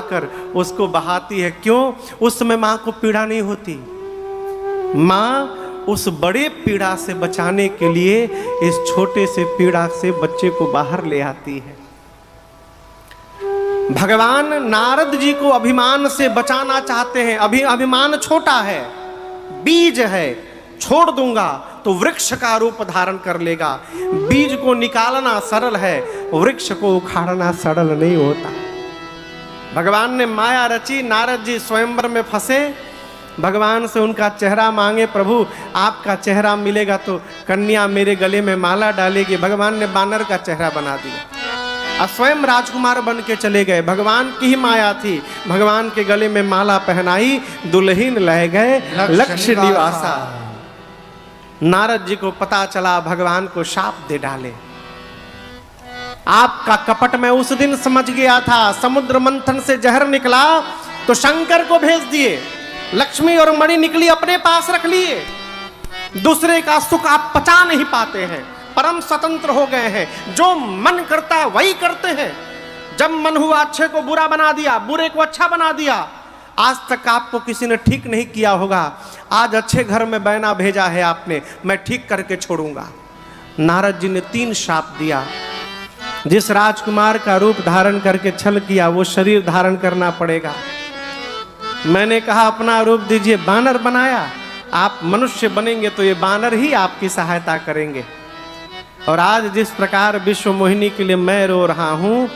कर उसको बहाती है। क्यों? उस समय माँ को पीड़ा नहीं होती। माँ उस बड़े पीड़ा से बचाने के लिए इस छोटे से पीड़ा से बच्चे को बाहर ले आती है। भगवान नारद जी को अभिमान से बचाना चाहते हैं। अभिमान छोटा है, बीज है, छोड़ दूंगा तो वृक्ष का रूप धारण कर लेगा। बीज को निकालना सरल है, वृक्ष को उखाड़ना सरल नहीं होता। भगवान ने माया रची, नारद जी स्वयंवर में फंसे, भगवान से उनका चेहरा मांगे, प्रभु आपका चेहरा मिलेगा तो कन्या मेरे गले में माला डालेगी। भगवान ने बानर का चेहरा बना दिया और स्वयं राजकुमार बन के चले गए। भगवान की ही माया थी, भगवान के गले में माला पहनाई, दुल्हीन लह गए लक्ष्य निवासा। नारद जी को पता चला, भगवान को शाप दे डाले। आपका कपट मैं उस दिन समझ गया था। समुद्र मंथन से जहर निकला तो शंकर को भेज दिए, लक्ष्मी और मणि निकली अपने पास रख लिए। दूसरे का सुख आप पचा नहीं पाते हैं, परम स्वतंत्र हो गए हैं, जो मन करता है वही करते हैं। जब मन हुआ अच्छे को बुरा बना दिया, बुरे को अच्छा बना दिया। आज तक आपको किसी ने ठीक नहीं किया होगा, आज अच्छे घर में बैना भेजा है आपने, मैं ठीक करके छोड़ूंगा। नारद जी ने 3 शाप दिया। जिस राजकुमार का रूप धारण करके छल किया वो शरीर धारण करना पड़ेगा। मैंने कहा अपना रूप दीजिए, बानर बनाया। आप मनुष्य बनेंगे तो ये बानर ही आपकी सहायता करेंगे। और आज जिस प्रकार विश्व मोहिनी के लिए मैं रो रहा हूं,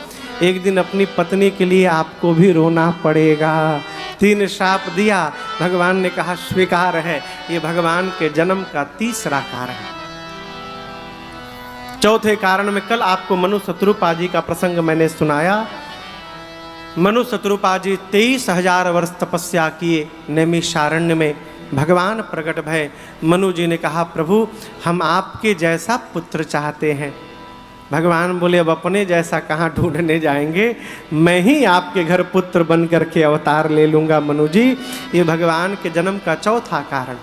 एक दिन अपनी पत्नी के लिए आपको भी रोना पड़ेगा। 3 शाप दिया। भगवान ने कहा स्वीकार है। ये भगवान के जन्म का तीसरा कारण है। चौथे कारण में कल आपको मनु शत्रुपा जी का प्रसंग मैंने सुनाया। मनु शत्रुपा जी 23,000 वर्ष तपस्या किए नैमिषारण्य में। भगवान प्रकट भय। मनु जी ने कहा प्रभु हम आपके जैसा पुत्र चाहते हैं। भगवान बोले अब अपने जैसा कहाँ ढूंढने जाएंगे, मैं ही आपके घर पुत्र बन करके अवतार ले लूंगा मनु जी। ये भगवान के जन्म का चौथा कारण।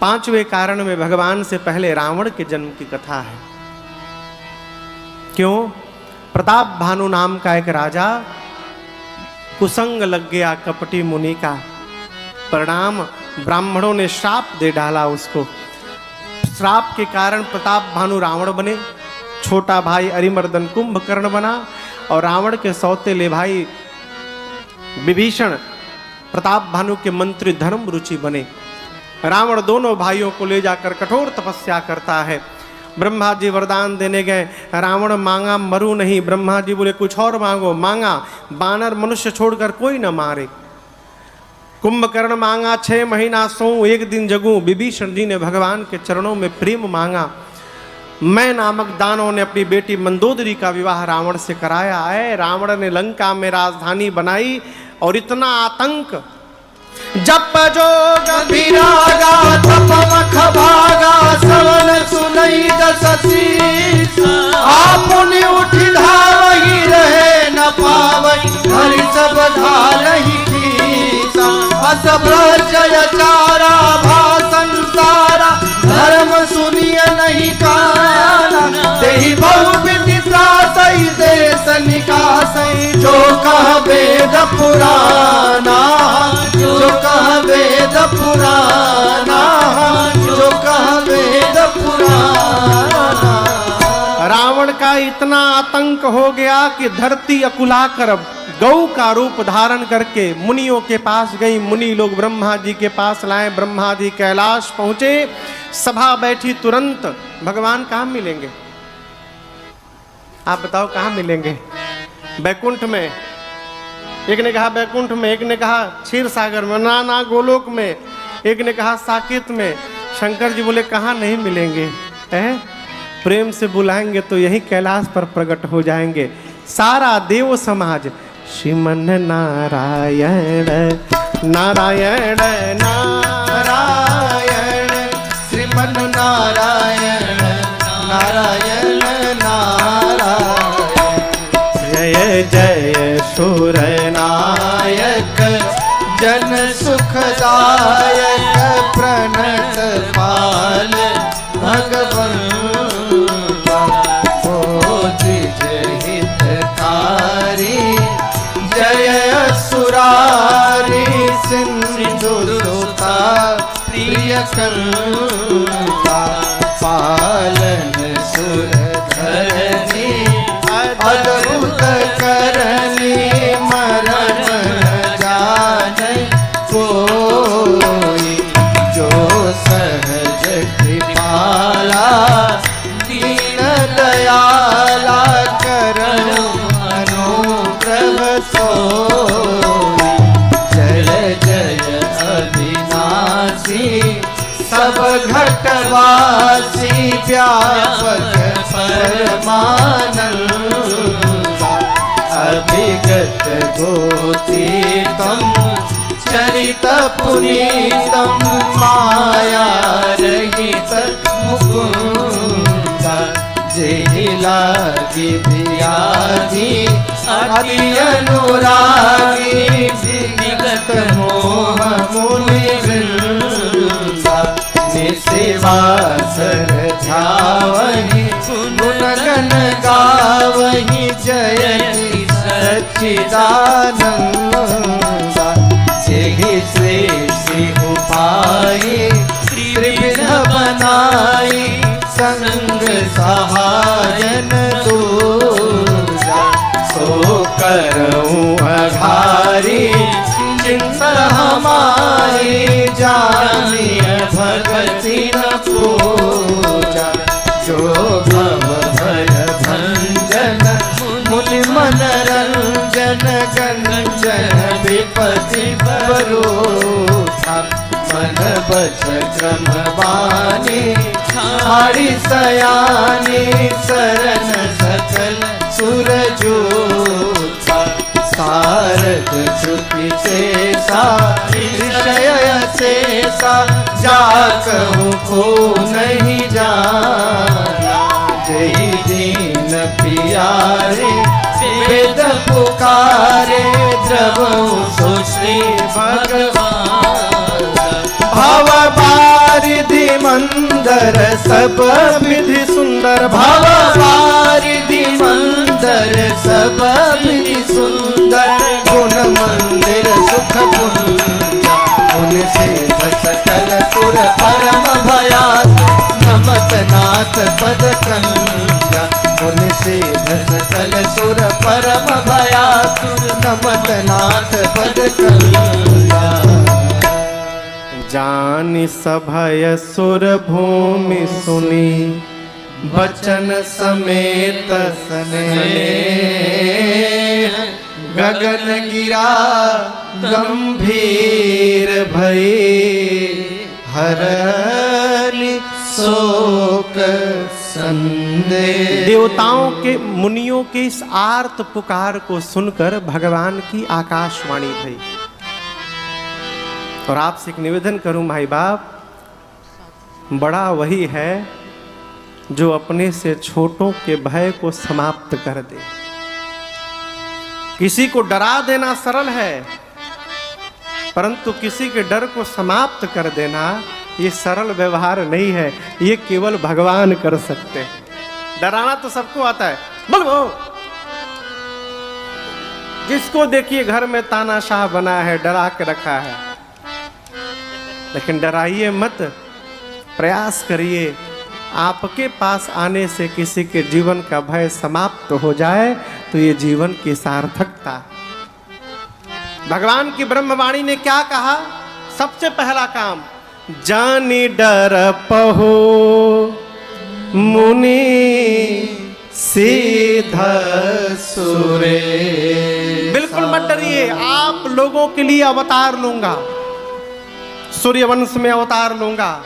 5वें कारण में भगवान से पहले रावण के जन्म की कथा है। क्यों? प्रताप भानु नाम का एक राजा, कुसंग लग गया कपटी मुनि का। परिणाम ब्राह्मणों ने श्राप दे डाला उसको। श्राप के कारण प्रताप भानु रावण बने। छोटा भाई अरिमर्दन कुंभकर्ण बना और रावण के सौतेले भाई विभीषण प्रताप भानु के मंत्री धर्म रुचि बने। रावण दोनों भाइयों को ले जाकर कठोर तपस्या करता है। ब्रह्मा जी वरदान देने गए, रावण मांगा मरू नहीं। ब्रह्मा जी बोले कुछ और मांगो। मांगा बानर मनुष्य छोड़कर कोई न मारे। कुंभकर्ण मांगा 6 महीना सोऊं 1 दिन जगूं। विभीषण जी ने भगवान के चरणों में प्रेम मांगा। मैं नामक दानव ने अपनी बेटी मंदोदरी का विवाह रावण से कराया है। रावण ने लंका में राजधानी बनाई और इतना आतंक, जप जोग विरागा तप मख भागा सवन सुनई दससी। आपुनि उठि धावहि रहे न पावहि हरि सब धारहि कीसा। अस प्रजय चारा भा संसारा धर्म सुनिय नहीं काना। देहि बहु विधि त्रासई देश निकासई। जो कह वेद पुराना, जो कह वेद पुराना, जो कह वेद पुराना। रावण का इतना आतंक हो गया कि धरती अकुलाकर गौ का रूप धारण करके मुनियों के पास गई। मुनि लोग ब्रह्मा जी के पास लाए। ब्रह्मा जी कैलाश पहुंचे, सभा बैठी। तुरंत भगवान कहाँ मिलेंगे? आप बताओ कहाँ मिलेंगे? बैकुंठ में। एक ने कहा बैकुंठ में, एक ने कहा क्षीर सागर में, ना गोलोक में, एक ने कहा साकेत में। शंकर जी बोले कहाँ नहीं मिलेंगे है? प्रेम से बुलाएंगे तो यही कैलाश पर प्रकट हो जाएंगे। सारा देव समाज श्रीमन नारायण नारायण नारायण, श्रीमन नारायण नारायण नारायण। जय जय सुर नायक जन सुखदायक, प्रणत पाल भगवंता, ओ द्विज हितकारी जय असुरारी, सिंधु सुता प्रिय कंता, पालन सुर धरनी अद्भुत करनी, मरण जाने कोई, जो सहज कृपाला दीन दयाला, करम अनुग्रह सोई। जय जय अविनाशी सब घटवासी, व्यापक परमानंदा, अभिगत गोतीतम चरित पुनीतम, माया रहित मुकुंदा, जेहि लागी बियाधी अति अनुरागी, विगत मोह मुनि वृंदा, निशिवासर ध्यावहि गुणगण गावहि, जयति सच्चिदानंदा, जेहि श्रेष्ठ उपाय त्रिविध बनाई, संग सहायन दूजा, सो करऊं अघारी चिंता हमारी, जानिए भगति न पूजा, जो भव भय भंजन मुनि मनरंजन, गंजन विपति बरोधा, मन बच क्रम बानी हारी सयानी, शरण सकल सुर जोधा, सारद श्रुति शेषा विषय शेषा, जाकहूँ को नहीं जाना, जय दीन पियारे वेद पुकारे, द्रवहु सो श्री भगवान। भव बारिधि मंदर सब विधि सुंदर, भव बारिधि मंदर सब विधि सुंदर, गुण मंदिर सुख पुंजा, उनसे सकल सुर परम भयात, नमत नाथ पद कंजा, उनसे सकल सुर परम भयात, नमत नाथ पद कंजा। जानि सभय सुर भूमि सुनी, बचन समेत स्नेह, गगन गिरा गंभीर भई, हरनि शोक संदेह। देवताओं के मुनियों के इस आर्त पुकार को सुनकर भगवान की आकाशवाणी भई। और आपसे एक निवेदन करूं भाई बाप, बड़ा वही है जो अपने से छोटों के भय को समाप्त कर दे। किसी को डरा देना सरल है, परंतु किसी के डर को समाप्त कर देना ये सरल व्यवहार नहीं है, ये केवल भगवान कर सकते हैं। डराना तो सबको आता है, बोलो जिसको देखिए घर में तानाशाह बना है, डरा के रखा है, लेकिन डराइए मत, प्रयास करिए आपके पास आने से किसी के जीवन का भय समाप्त हो जाए तो ये जीवन की सार्थकता। भगवान की ब्रह्मवाणी ने क्या कहा? सबसे पहला काम, जानी डर पहो मुनि सीधा सुरे। बिल्कुल मत डरिए, आप लोगों के लिए अवतार लूंगा, सूर्यवंश में अवतार लूंगा,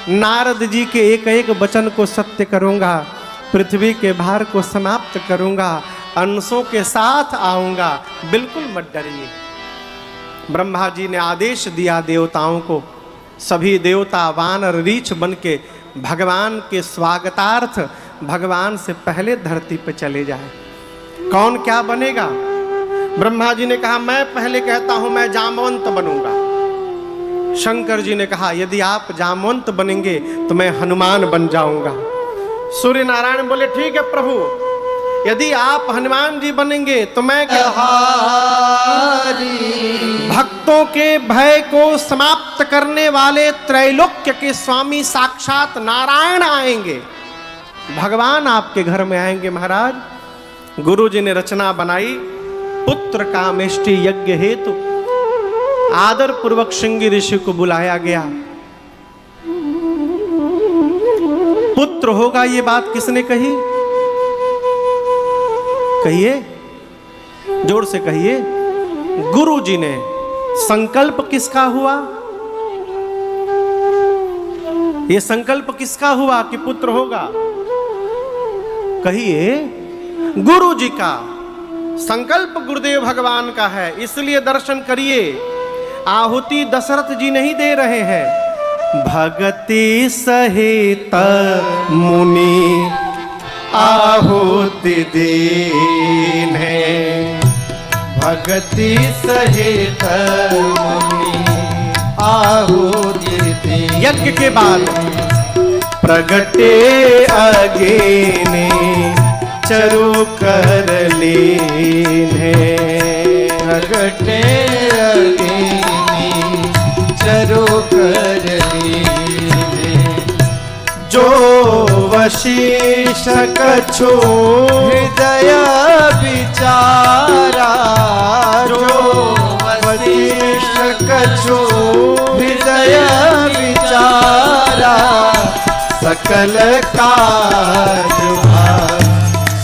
नारद जी के एक एक वचन को सत्य करूंगा, पृथ्वी के भार को समाप्त करूंगा, अंशों के साथ आऊंगा, बिल्कुल मत डरिए। ब्रह्मा जी ने आदेश दिया देवताओं को, सभी देवता वानर रीछ बन के भगवान के स्वागतार्थ भगवान से पहले धरती पर चले जाए। कौन क्या बनेगा? ब्रह्मा जी ने कहा मैं पहले कहता हूं मैं जामवंत बनूंगा। शंकर जी ने कहा यदि आप जामवंत बनेंगे तो मैं हनुमान बन जाऊंगा। सूर्य नारायण बोले ठीक है प्रभु, यदि आप हनुमान जी बनेंगे तो मैं भक्तों के भय को समाप्त करने वाले त्रैलोक्य के स्वामी साक्षात नारायण आएंगे, भगवान आपके घर में आएंगे। महाराज गुरु जी ने रचना बनाई, पुत्र कामेष्टि यज्ञ हेतु आदर पूर्वक श्रृंगी ऋषि को बुलाया गया। पुत्र होगा ये बात किसने कही? कहिए, जोर से कहिए। गुरु जी ने। संकल्प किसका हुआ? ये संकल्प किसका हुआ कि पुत्र होगा? कहिए, गुरु जी का संकल्प गुरुदेव भगवान का है। इसलिए दर्शन करिए, आहुति दशरथ जी नहीं दे रहे हैं। भगति सहित मुनि आहुति दीन्हे, भगति सहित मुनि आहुति दीन्हे। यज्ञ के बाद प्रगटे अग्नि चरु कर लीन्हे, प्रगटे अग्नि चरु कर लीन्हे। जो वशिष्ठ कछु हृदय विचारा, जो वशिष्ठ कछु हृदय विचारा, सकल काज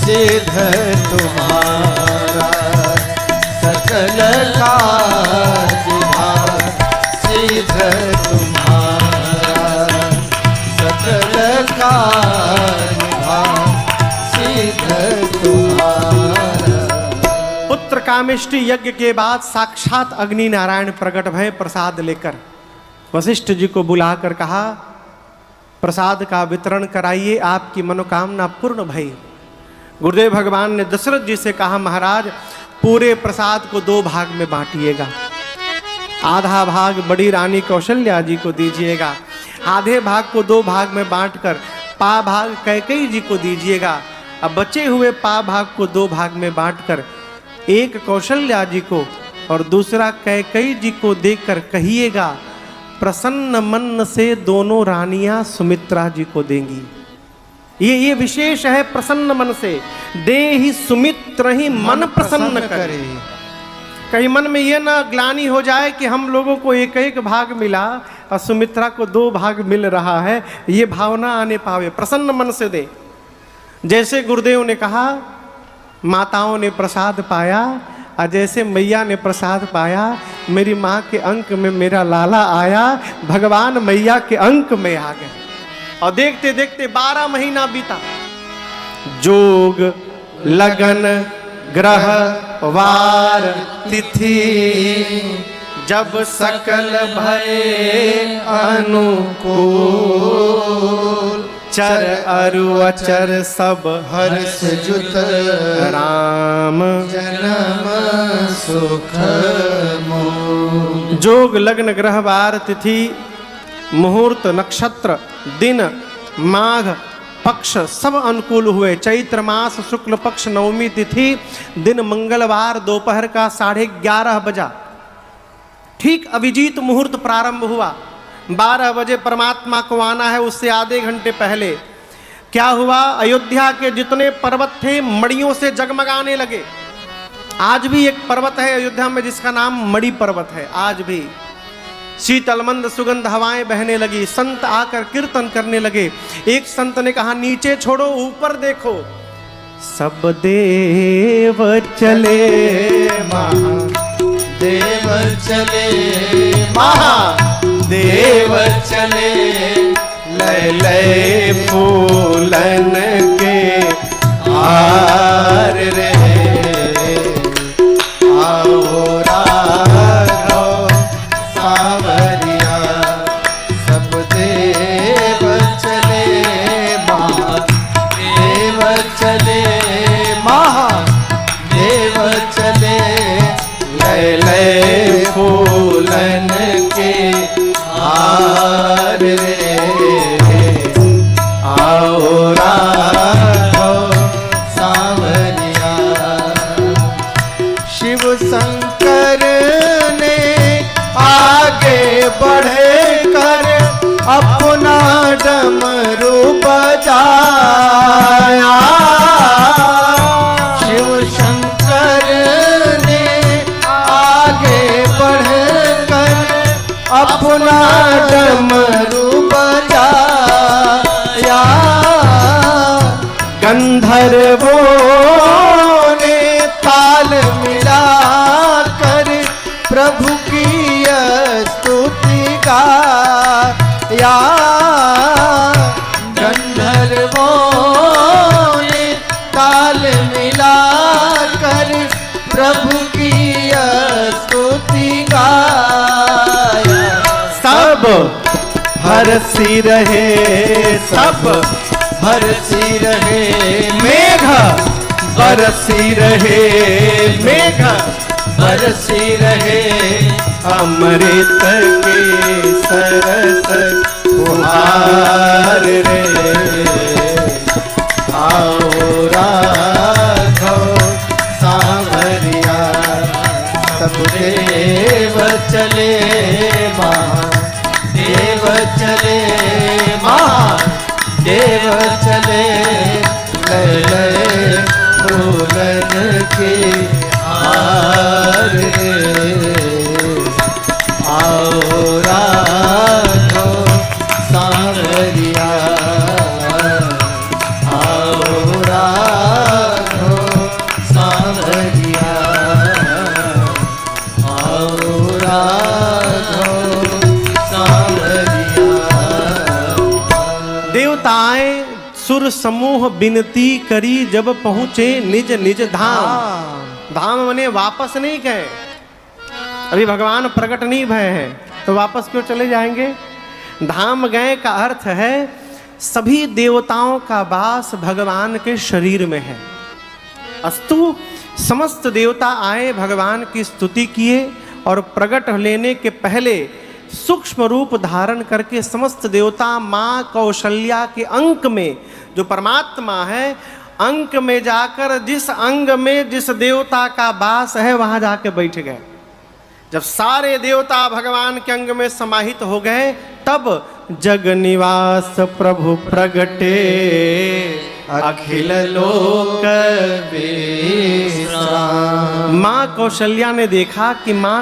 सिद्ध तुम्हारा, सकल काज सिद्ध तुम्हारा, सकल काज सिद्ध तुम्हारा। पुत्र कामेष्टि यज्ञ के बाद साक्षात अग्नि नारायण प्रकट भय प्रसाद लेकर वशिष्ठ जी को बुलाकर कहा प्रसाद का वितरण कराइए, आपकी मनोकामना पूर्ण भई। गुरुदेव भगवान ने दशरथ जी से कहा महाराज पूरे प्रसाद को 2 भाग में बांटिएगा, आधा भाग बड़ी रानी कौशल्या जी को दीजिएगा, आधे भाग को 2 भाग में बांटकर पा भाग कैकेयी जी को दीजिएगा। अब बचे हुए पा भाग को 2 भाग में बांटकर एक कौशल्या जी को और दूसरा कैकेयी जी को देकर कहिएगा प्रसन्न मन से दोनों रानियां सुमित्रा जी को देंगी। ये विशेष है, प्रसन्न मन से देहि सुमित्र ही मन प्रसन्न करे। कहीं मन में ये ना ग्लानि हो जाए कि हम लोगों को एक एक भाग मिला और सुमित्रा को 2 भाग मिल रहा है, ये भावना आने पावे। प्रसन्न मन से दे। जैसे गुरुदेव ने कहा माताओं ने प्रसाद पाया और जैसे मैया ने प्रसाद पाया, मेरी माँ के अंक में मेरा लाला आया, भगवान मैया के अंक में आ गए। और देखते देखते 12 महीना बीता। जोग लगन ग्रह वार तिथि जब सकल भय अनुकूल, चर अरु अचर सब हर्ष जुत राम जन्म सुख मूल। जोग लग्न ग्रह वार तिथि मुहूर्त नक्षत्र दिन माघ पक्ष सब अनुकूल हुए। चैत्र मास शुक्ल पक्ष नवमी तिथि दिन मंगलवार दोपहर का 11:30 बजा। ठीक अभिजीत मुहूर्त प्रारंभ हुआ। 12 बजे परमात्मा को आना है, उससे आधे घंटे पहले क्या हुआ? अयोध्या के जितने पर्वत थे मड़ियों से जगमगाने लगे। आज भी एक पर्वत है अयोध्या में जिसका नाम मणि पर्वत है। आज भी शीतल मंद सुगंध हवाएं बहने लगी। संत आकर कीर्तन करने लगे। एक संत ने कहा नीचे छोड़ो ऊपर देखो। सब देव चले महादेव चले, महादेव चले, लय लय फूलन के फुहार रे आओ राघव सांवरिया सब देव चले महादेव चले महादेव चले लय लय फूलन के हार रे आओ राघव सांवरिया शिव शंकर ने आगे बढ़े कर अपना डमरू बजाया शिव शंकर ने आगे बढ़ कर अपना डमरू बजाया गंधर्वों ने ताल मिला कर प्रभु की स्तुति गाया गंधर्वों ने ताल मिला कर प्रभु की स्तुति गाया सब हरसी रहे सब हरसी रहे मेघ बरसी रहे मेघ बरसी रहे अमृत के सरस फुहार रे आओ राघव सांवरिया सब देव चले महादेव चले महादेव चले लय लय फूलन के हार रे आओ राघव सांवरिया आओ राघव सांवरिया आओ राघव सांवरिया देवताएं सुर समूह विनती करी जब पहुंचे निज निज धाम धाम मने वापस नहीं गए अभी भगवान प्रकट नहीं भय हैं तो वापस क्यों चले जाएंगे धाम गए का अर्थ है सभी देवताओं का वास भगवान के शरीर में है अस्तु समस्त देवता आए भगवान की स्तुति किए और प्रकट लेने के पहले सूक्ष्म रूप धारण करके समस्त देवता माँ कौशल्या के अंक में जो परमात्मा है अंक में जाकर जिस अंग में जिस देवता का वास है वहां जाके बैठ गए जब सारे देवता भगवान के अंग में समाहित हो गए तब जग निवास प्रभु प्रगटे अखिल लोक विश्राम माँ कौशल्या ने देखा कि माँ